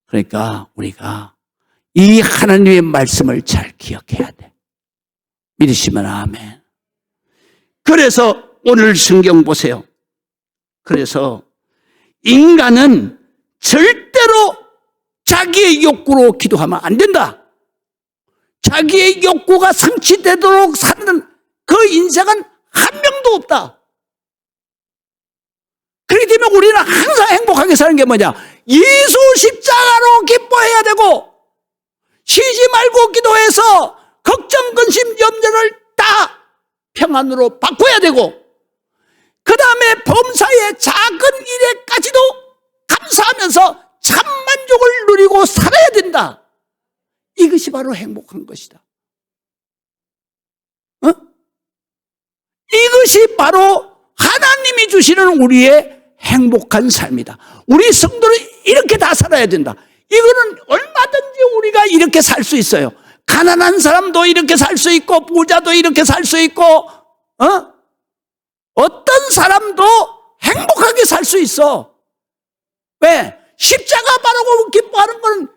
그러니까 우리가 이 하나님의 말씀을 잘 기억해야 돼. 믿으시면 아멘. 그래서 오늘 성경 보세요. 그래서 인간은 절대로 자기의 욕구로 기도하면 안 된다. 자기의 욕구가 성취되도록 사는 그 인생은 한 명도 없다. 그렇기 때문에 우리는 항상 행복하게 사는 게 뭐냐? 예수 십자가로 기뻐해야 되고 쉬지 말고 기도해서 걱정, 근심, 염려를 다 평안으로 바꿔야 되고 그 다음에 범사의 작은 일에까지도 감사하면서 참 만족을 누리고 살아야 된다. 이것이 바로 행복한 것이다. 이것이 바로 하나님이 주시는 우리의 행복한 삶이다. 우리 성도는 이렇게 다 살아야 된다. 이거는 얼마든지 우리가 이렇게 살 수 있어요. 가난한 사람도 이렇게 살 수 있고 부자도 이렇게 살 수 있고 어떤 사람도 행복하게 살 수 있어. 왜? 십자가 바라고 기뻐하는 건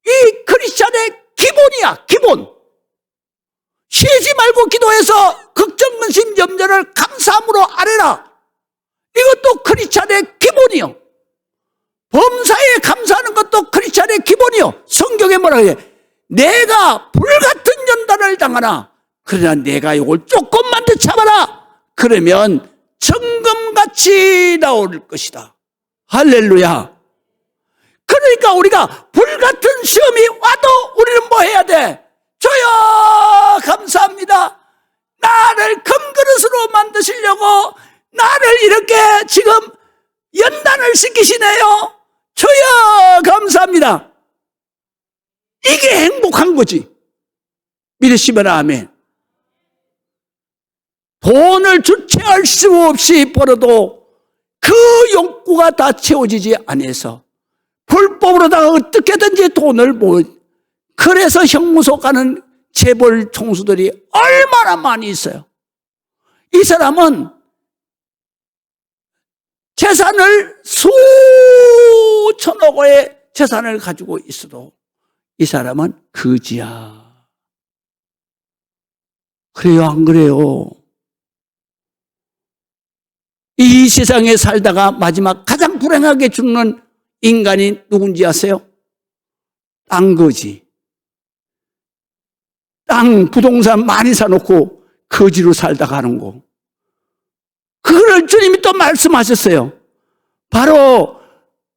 이 크리스찬의 기본이야. 기본. 쉬지 말고 기도해서 걱정, 근심, 염려를 감사함으로 아뢰라. 이것도 크리스찬의 기본이요. 범사에 감사하는 것도 크리스찬의 기본이요. 성경에 뭐라고 해? 내가 불같은 연단을 당하나 그러나 내가 이걸 조금만 더 참아라. 그러면 정금같이 나올 것이다. 할렐루야. 그러니까 우리가 불같은 시험이 와도 우리는 뭐 해야 돼? 주여 감사합니다. 나를 금그릇으로 만드시려고 나를 이렇게 지금 연단을 시키시네요. 주여 감사합니다. 이게 행복한 거지. 믿으시면 아멘. 돈을 주체할 수 없이 벌어도 그 욕구가 다 채워지지 않아서 불법으로다가 어떻게든지 돈을 그래서 형무소 가는 재벌 총수들이 얼마나 많이 있어요. 이 사람은 재산을 수천억의 재산을 가지고 있어도 이 사람은 거지야. 그래요, 안 그래요? 이 세상에 살다가 마지막 가장 불행하게 죽는 인간이 누군지 아세요? 땅거지. 땅, 부동산 많이 사놓고 거지로 살다 가는 거. 그걸 주님이 또 말씀하셨어요. 바로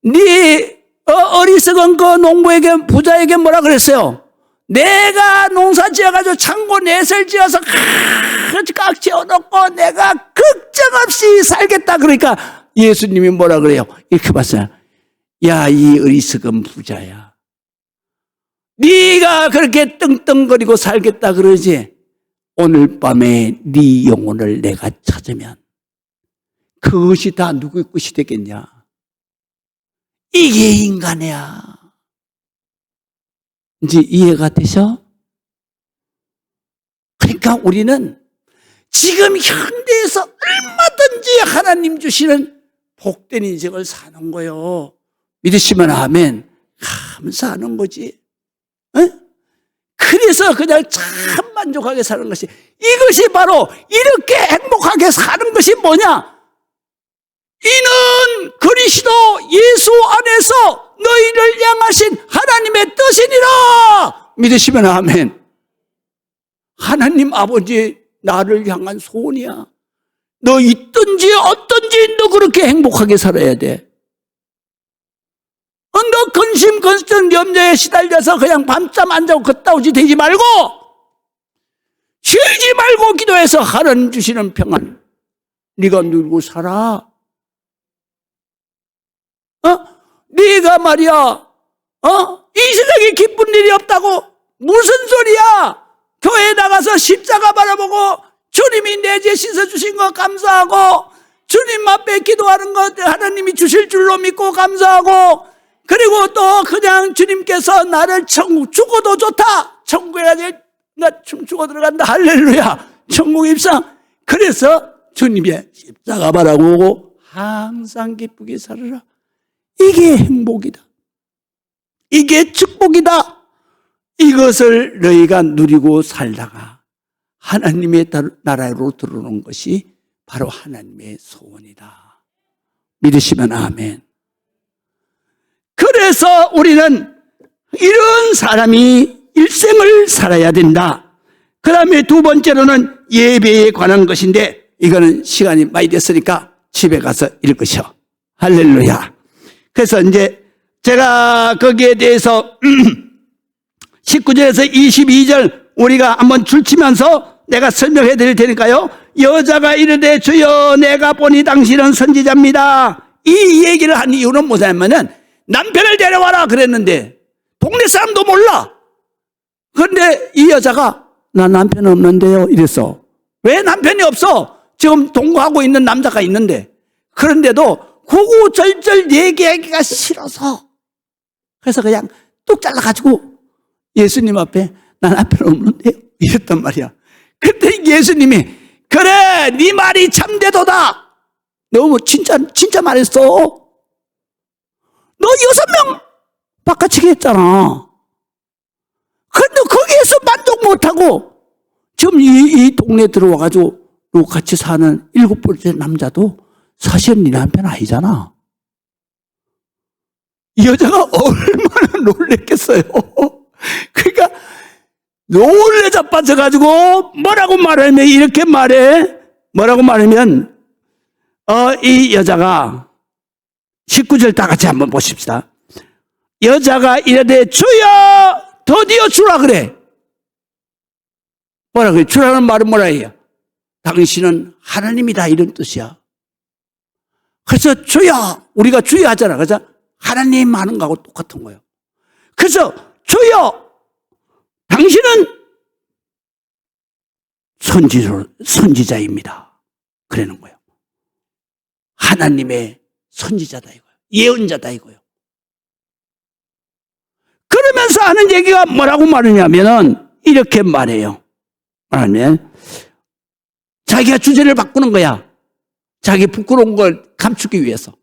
네 어리석은 그 농부에게, 부자에게 뭐라 그랬어요? 내가 농사 지어가지고 창고 넷을 지어서 꽉 채워놓고 내가 걱정 없이 살겠다. 그러니까 예수님이 뭐라 그래요? 이렇게 봤어요. 야, 이 어리석은 부자야. 네가 그렇게 떵떵거리고 살겠다 그러지? 오늘 밤에 네 영혼을 내가 찾으면 그것이 다 누구의 것이 되겠냐? 이게 인간이야. 이제 이해가 되셔? 그러니까 우리는 지금 현대에서 얼마든지 하나님 주시는 복된 인생을 사는 거요. 믿으시면 아멘. 감사하는 거지. 에? 그래서 그냥 참 만족하게 사는 것이, 이것이 바로 이렇게 행복하게 사는 것이 뭐냐? 이는 그리스도 예수 안에서 너희를 향하신 하나님의 뜻이니라. 믿으시면 아멘. 하나님 아버지 나를 향한 소원이야. 너 있든지 어떤지 너 그렇게 행복하게 살아야 돼. 너 근심 걱정 염려에 시달려서 그냥 밤잠 안 자고 걷다오지 되지 말고 쉬지 말고 기도해서 하나님 주시는 평안 네가 누리고 살아. 네가 말이야 이 세상에 기쁜 일이 없다고 무슨 소리야. 교회에 나가서 십자가 바라보고 주님이 내 죄 씻어주신 거 감사하고 주님 앞에 기도하는 것 하나님이 주실 줄로 믿고 감사하고, 그리고 또 그냥 주님께서 나를 천국 죽어도 좋다, 천국에 가지 나 춤추고 들어간다, 할렐루야, 천국 입상. 그래서 주님의 십자가 바라보고 항상 기쁘게 살아라. 이게 행복이다. 이게 축복이다. 이것을 너희가 누리고 살다가 하나님의 나라로 들어오는 것이 바로 하나님의 소원이다. 믿으시면 아멘. 그래서 우리는 이런 사람이 일생을 살아야 된다. 그 다음에 두 번째로는 예배에 관한 것인데, 이거는 시간이 많이 됐으니까 집에 가서 읽으셔. 할렐루야. 그래서 이제 제가 거기에 대해서 19절에서 22절 우리가 한번 줄치면서 내가 설명해 드릴 테니까요. 여자가 이르되 주여 내가 보니 당신은 선지자입니다. 이 얘기를 한 이유는 뭐냐면은 남편을 데려와라 그랬는데 동네 사람도 몰라. 그런데 이 여자가 나 남편 없는데요 이랬어. 왜 남편이 없어? 지금 동거하고 있는 남자가 있는데. 그런데도 구구절절 얘기하기가 싫어서 그래서 그냥 뚝 잘라가지고 예수님 앞에 나 남편 없는데요 이랬단 말이야. 그때 예수님이 그래 네 말이 참되도다. 너무 진짜 말했어. 너 6명 바꿔치기 했잖아. 그런데 거기에서 만족 못하고 지금 이 동네 들어와가지고 너 같이 사는 7번째 남자도 사실은 네 남편 아니잖아. 이 여자가 얼마나 놀랬겠어요. 그러니까 놀래 자빠져가지고 뭐라고 말하면 이렇게 말해. 뭐라고 말하면 이 여자가 19절 다 같이 한번 보십시다. 여자가 이르되 주여 드디어 주라 그래. 뭐라 그래? 주라는 말은 뭐라 해요? 당신은 하나님이다 이런 뜻이야. 그래서 주여, 우리가 주여 하잖아. 그래서 하나님 하는 거하고 똑같은 거예요. 그래서 주여, 당신은 선지자입니다. 그러는 거예요. 하나님의 선지자다 이거예요. 예언자다 이거예요. 그러면서 하는 얘기가 뭐라고 말하냐면은 이렇게 말해요. 말하면 자기가 주제를 바꾸는 거야. 자기 부끄러운 걸 감추기 위해서.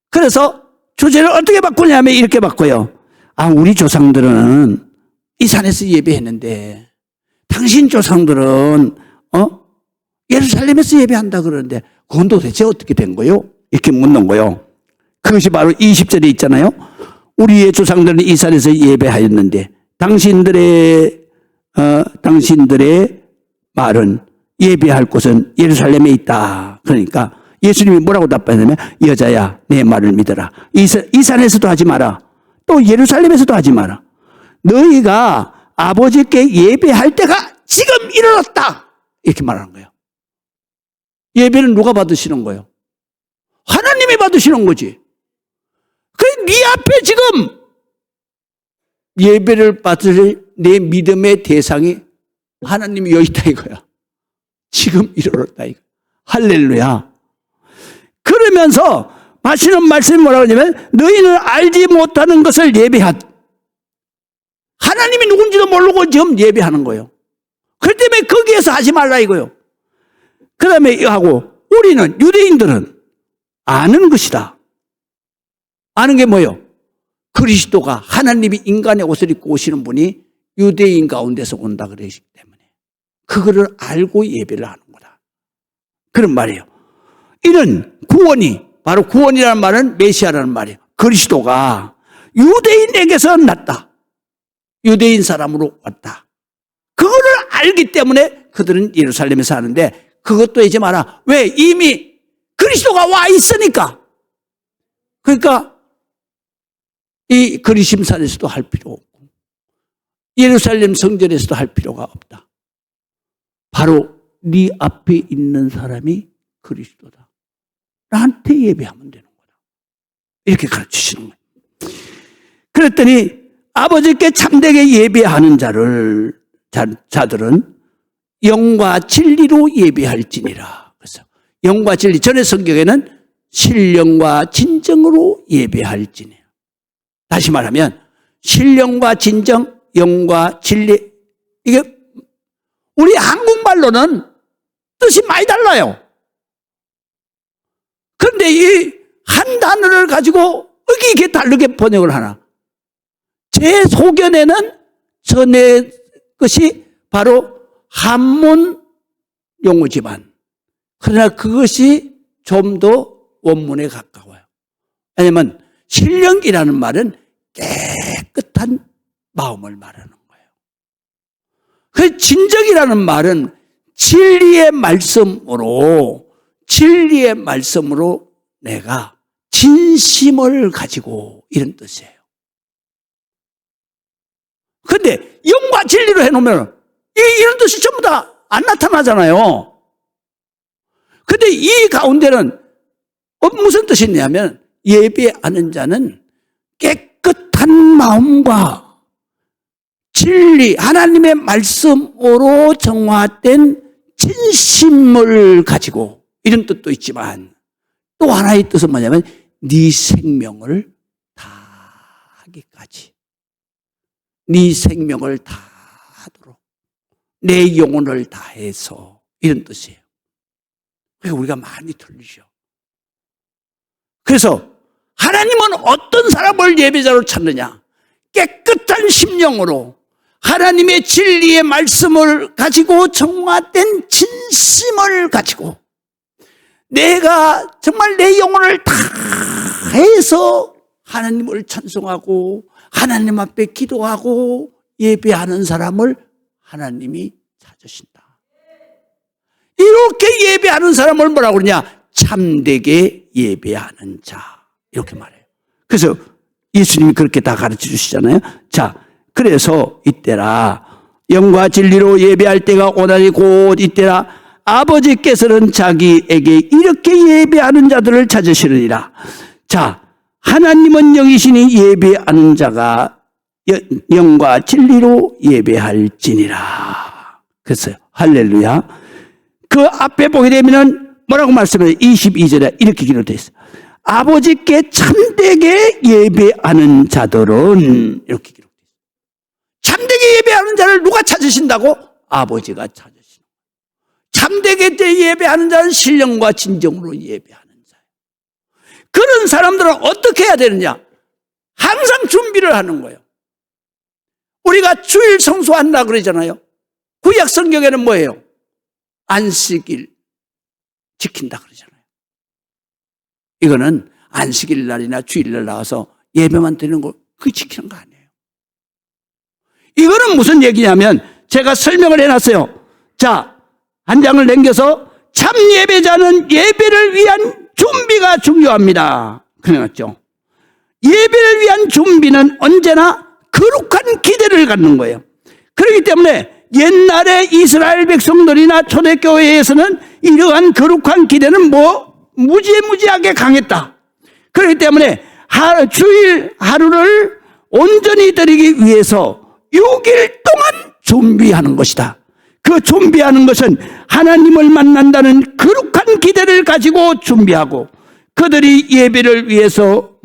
그래서 주제를 어떻게 바꾸냐면 이렇게 바꿔요. 우리 조상들은 이 산에서 예배했는데 당신 조상들은 예루살렘에서 예배한다 그러는데 그건 도대체 어떻게 된 거요? 이렇게 묻는 거요. 그것이 바로 20절에 있잖아요. 우리의 조상들은 이 산에서 예배하였는데 당신들의 말은 예배할 곳은 예루살렘에 있다. 그러니까 예수님이 뭐라고 답하냐면 여자야 내 말을 믿어라. 이 산에서도 하지 마라. 또 예루살렘에서도 하지 마라. 너희가 아버지께 예배할 때가 지금 이르렀다. 이렇게 말하는 거예요. 예배는 누가 받으시는 거예요? 하나님이 받으시는 거지. 네 앞에 지금 예배를 받을 내 믿음의 대상이 하나님이 여기 있다 이거야. 지금 이르렀다 이거. 할렐루야. 그러면서 하시는 말씀이 뭐라고 하냐면 너희는 알지 못하는 것을 예배한. 하나님이 누군지도 모르고 지금 예배하는 거예요. 그렇기 때문에 거기에서 하지 말라 이거예요. 그 다음에 하고 우리는 유대인들은 아는 것이다. 아는 게 뭐예요? 그리스도가 하나님이 인간의 옷을 입고 오시는 분이 유대인 가운데서 온다 그러기 때문에 그거를 알고 예배를 하는 거다. 그런 말이에요. 이런 구원이 바로 구원이라는 말은 메시아라는 말이에요. 그리스도가 유대인에게서 났다. 유대인 사람으로 왔다. 그거를 알기 때문에 그들은 예루살렘에서 하는데 그것도 하지 마라. 왜? 이미 그리스도가 와 있으니까. 그러니까 이 그리심산에서도 할 필요 없고 예루살렘 성전에서도 할 필요가 없다. 바로 네 앞에 있는 사람이 그리스도다. 나한테 예배하면 되는 거다. 이렇게 가르치시는 거예요. 그랬더니 아버지께 참되게 예배하는 자들은 영과 진리로 예배할지니라. 그래서 영과 진리, 전의 성경에는 신령과 진정으로 예배할지니. 다시 말하면 신령과 진정, 영과 진리, 이게 우리 한국말로는 뜻이 많이 달라요. 그런데 이 한 단어를 가지고 이게 다르게 번역을 하나. 제 소견에는 전의 것이 바로 한문 용어지만 그러나 그것이 좀 더 원문에 가까워요. 왜냐하면 신령이라는 말은 깨끗한 마음을 말하는 거예요. 그 진정이라는 말은 진리의 말씀으로 내가 진심을 가지고 이런 뜻이에요. 그런데 영과 진리로 해놓으면 이런 뜻이 전부 다 안 나타나잖아요. 그런데 이 가운데는 무슨 뜻이 있냐면 예배하는 자는 깨끗한 마음과 진리, 하나님의 말씀으로 정화된 진심을 가지고 이런 뜻도 있지만 또 하나의 뜻은 뭐냐면 네 생명을 다하기까지 네 생명을 다하도록 내 영혼을 다해서 이런 뜻이에요. 그러니까 우리가 많이 틀리죠. 그래서 하나님은 어떤 사람을 예배자로 찾느냐? 깨끗한 심령으로 하나님의 진리의 말씀을 가지고 정화된 진심을 가지고 내가 정말 내 영혼을 다해서 하나님을 찬송하고 하나님 앞에 기도하고 예배하는 사람을 하나님이 찾으신다. 이렇게 예배하는 사람을 뭐라고 그러냐? 참되게 예배하는 자. 이렇게 말해요. 그래서 예수님이 그렇게 다 가르쳐 주시잖아요. 자, 그래서 이때라 영과 진리로 예배할 때가 오나니 곧 이때라 아버지께서는 자기에게 이렇게 예배하는 자들을 찾으시느니라. 자, 하나님은 영이시니 예배하는 자가 영과 진리로 예배할지니라. 그랬어요. 할렐루야. 그 앞에 보게 되면은 뭐라고 말씀해요? 22절에 이렇게 기록되어 있어요. 아버지께 참되게 예배하는 자들은 이렇게 기록되어 있어요. 참되게 예배하는 자를 누가 찾으신다고? 아버지가 찾으시는 거예요. 참되게 예배하는 자는 신령과 진정으로 예배하는 자예요. 그런 사람들은 어떻게 해야 되느냐? 항상 준비를 하는 거예요. 우리가 주일 성수한다 그러잖아요. 구약 성경에는 뭐예요? 안식일 지킨다 그러잖아요. 이거는 안식일 날이나 주일날 나와서 예배만 드리는 거 그게 지키는 거 아니에요. 이거는 무슨 얘기냐면 제가 설명을 해놨어요. 자, 한 장을 남겨서 참 예배자는 예배를 위한 준비가 중요합니다. 그래놨죠. 예배를 위한 준비는 언제나 거룩한 기대를 갖는 거예요. 그렇기 때문에 옛날에 이스라엘 백성들이나 초대교회에서는 이러한 거룩한 기대는 무지무지하게 강했다. 그렇기 때문에 주일 하루를 온전히 드리기 위해서 6일 동안 준비하는 것이다. 그 준비하는 것은 하나님을 만난다는 거룩한 기대를 가지고 준비하고 그들이 예배를 위해서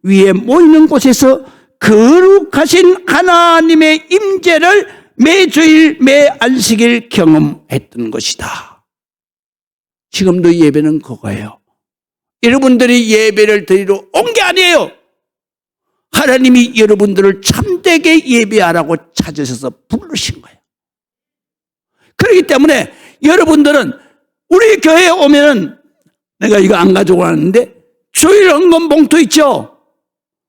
위에 모이는 곳에서 거룩하신 하나님의 임재를 매주일 매 안식일 경험했던 것이다. 지금도 예배는 그거예요. 여러분들이 예배를 드리러 온 게 아니에요. 하나님이 여러분들을 참되게 예배하라고 찾으셔서 부르신 거예요. 그렇기 때문에 여러분들은 우리 교회에 오면은 내가 이거 안 가지고 왔는데 주일 헌금 봉투 있죠?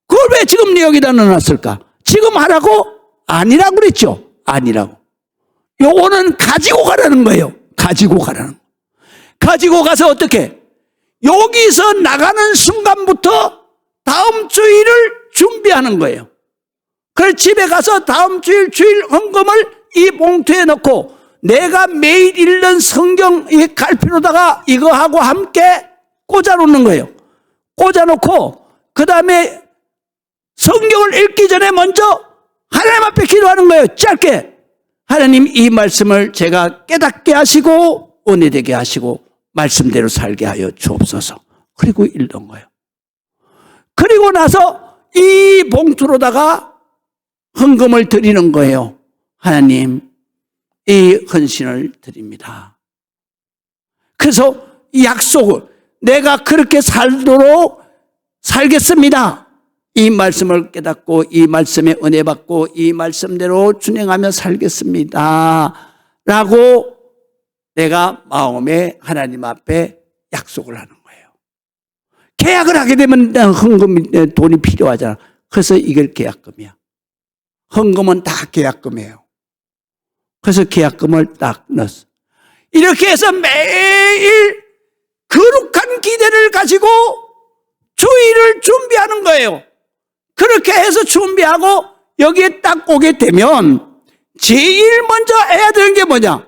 그걸 왜 지금 여기다 넣어놨을까? 지금 하라고? 아니라고 그랬죠? 아니라고. 요거는 가지고 가라는 거예요. 가지고 가라는 거. 가지고 가서 어떻게? 여기서 나가는 순간부터 다음 주일을 준비하는 거예요. 그래서 집에 가서 다음 주일 헌금을 이 봉투에 넣고 내가 매일 읽는 성경 이 갈피로다가 이거하고 함께 꽂아놓는 거예요. 꽂아놓고 그 다음에 성경을 읽기 전에 먼저 하나님 앞에 기도하는 거예요. 짧게. 하나님 이 말씀을 제가 깨닫게 하시고 은혜되게 하시고 말씀대로 살게 하여 주옵소서. 그리고 읽는 거예요. 그리고 나서 이 봉투로다가 헌금을 드리는 거예요. 하나님 이 헌신을 드립니다. 그래서 이 약속을 내가 그렇게 살도록 살겠습니다. 이 말씀을 깨닫고 이 말씀에 은혜 받고 이 말씀대로 준행하며 살겠습니다. 라고 내가 마음에 하나님 앞에 약속을 하는 거예요. 계약을 하게 되면 헌금 돈이 필요하잖아. 그래서 이걸 계약금이야. 헌금은 다 계약금이에요. 그래서 계약금을 딱 넣었어. 이렇게 해서 매일 거룩한 기대를 가지고 주일을 준비하는 거예요. 그렇게 해서 준비하고 여기에 딱 오게 되면 제일 먼저 해야 되는 게 뭐냐?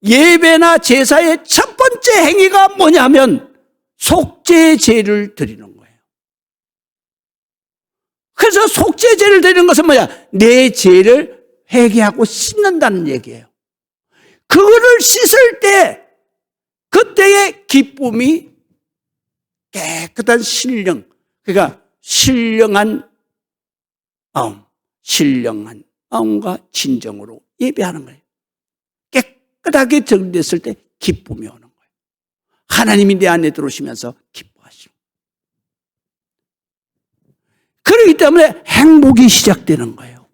예배나 제사의 첫 번째 행위가 뭐냐면 속죄제를 드리는 거예요. 그래서 속죄제를 드리는 것은 뭐냐? 내 죄를 회개하고 씻는다는 얘기예요. 그거를 씻을 때 그때의 기쁨이 깨끗한 신령, 그러니까 신령한 마음과 진정으로 예배하는 거예요. 깨끗하게 정리됐을 때 기쁨이 오는 거예요. 하나님이 내 안에 들어오시면서 기뻐하시고. 그렇기 때문에 행복이 시작되는 거예요.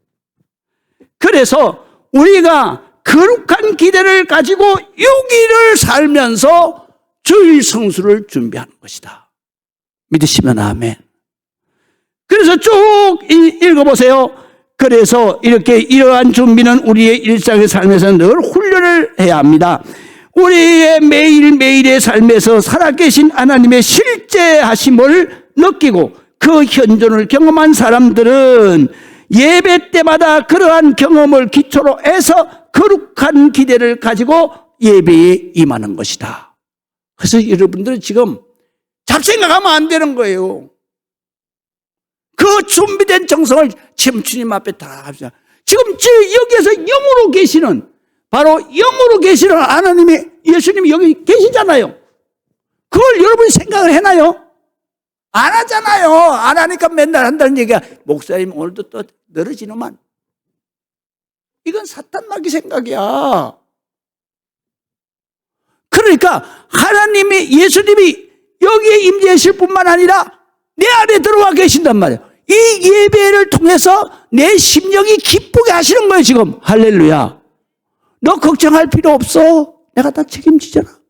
그래서 우리가 거룩한 기대를 가지고 6일을 살면서 주일 성수를 준비하는 것이다. 믿으시면 아멘. 그래서 쭉 읽어보세요. 그래서 이러한 준비는 우리의 일상의 삶에서 늘 훈련을 해야 합니다. 우리의 매일매일의 삶에서 살아계신 하나님의 실제하심을 느끼고 그 현존을 경험한 사람들은 예배 때마다 그러한 경험을 기초로 해서 거룩한 기대를 가지고 예배에 임하는 것이다. 그래서 여러분들은 지금 잡생각하면 안 되는 거예요. 그 준비된 정성을 지금 주님 앞에 다 합시다. 지금 여기에서 영으로 계시는, 바로 영으로 계시는 하나님이, 예수님이 여기 계시잖아요. 그걸 여러분이 생각을 해나요? 안 하잖아요. 안 하니까 맨날 한다는 얘기야. 목사님 오늘도 또 늘어지는만. 이건 사탄 마귀 생각이야. 그러니까 하나님이, 예수님이 여기에 임재하실 뿐만 아니라 내 안에 들어와 계신단 말이에요. 이 예배를 통해서 내 심령이 기쁘게 하시는 거예요, 지금. 할렐루야. 너 걱정할 필요 없어. 내가 다 책임지잖아.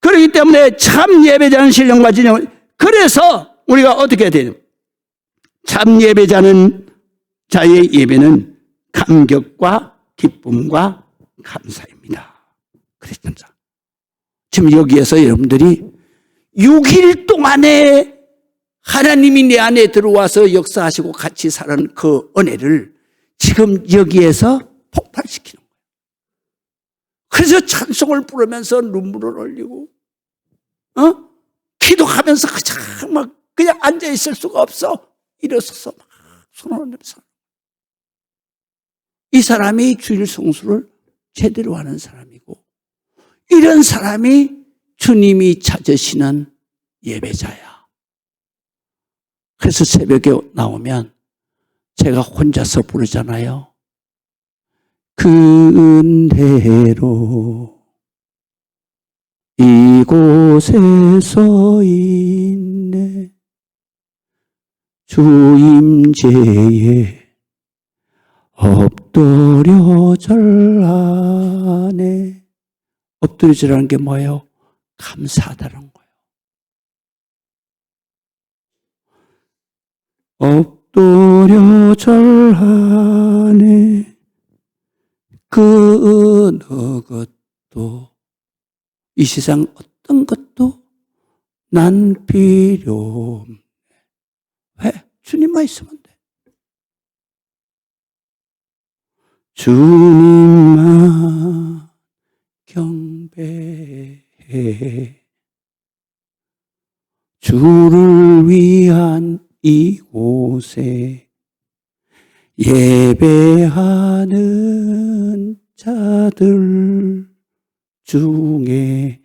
그렇기 때문에 참 예배자는 신령과 진정. 그래서 우리가 어떻게 해야 돼요? 참 예배자는, 자의 예배는 감격과 기쁨과 감사입니다. 그랬습니다. 지금 여기에서 여러분들이 6일 동안에 하나님이 내 안에 들어와서 역사하시고 같이 사는 그 은혜를 지금 여기에서 폭발시키는 거예요. 그래서 찬송을 부르면서 눈물을 흘리고, 기도하면서 그냥 앉아있을 수가 없어. 일어서서 막 손을 흔들면서. 이 사람이 주일 성수를 제대로 하는 사람이고, 이런 사람이 주님이 찾으시는 예배자야. 그래서 새벽에 나오면 제가 혼자서 부르잖아요. 근대로 이곳에 서 있네 주 임재에 엎드려 절하네. 엎드려 절하는 게 뭐예요? 감사하다는 거예요. 엎드려 절하네. 그 어느 것도, 이 세상 어떤 것도 난 필요 없네. 왜? 주님만 있으면 돼. 주님만 경배해. 주를 위한 이곳에 예배하는 자들 중에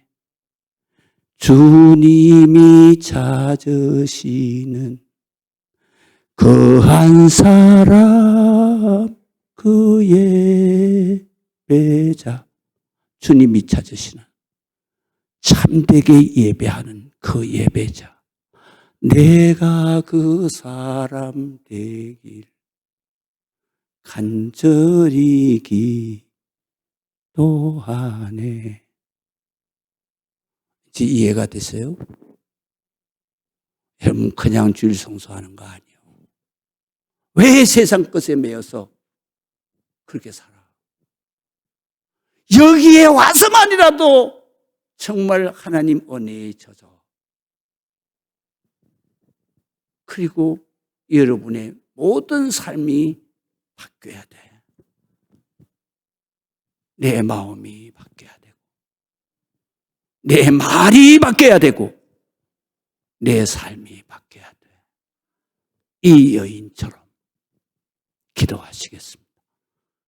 주님이 찾으시는 그 한 사람, 그 예배자, 주님이 찾으시는 참되게 예배하는 그 예배자, 내가 그 사람 되길 간절히 기도하네. 이제 이해가 됐어요? 여러분, 그냥 주일 성수하는 거 아니에요. 왜 세상 것에 매여서 그렇게 살아? 여기에 와서만이라도 정말 하나님 은혜에 젖어. 그리고 여러분의 모든 삶이 바뀌어야 돼. 내 마음이 바뀌어야 되고, 내 말이 바뀌어야 되고, 내 삶이 바뀌어야 돼. 이 여인처럼 기도하시겠습니다.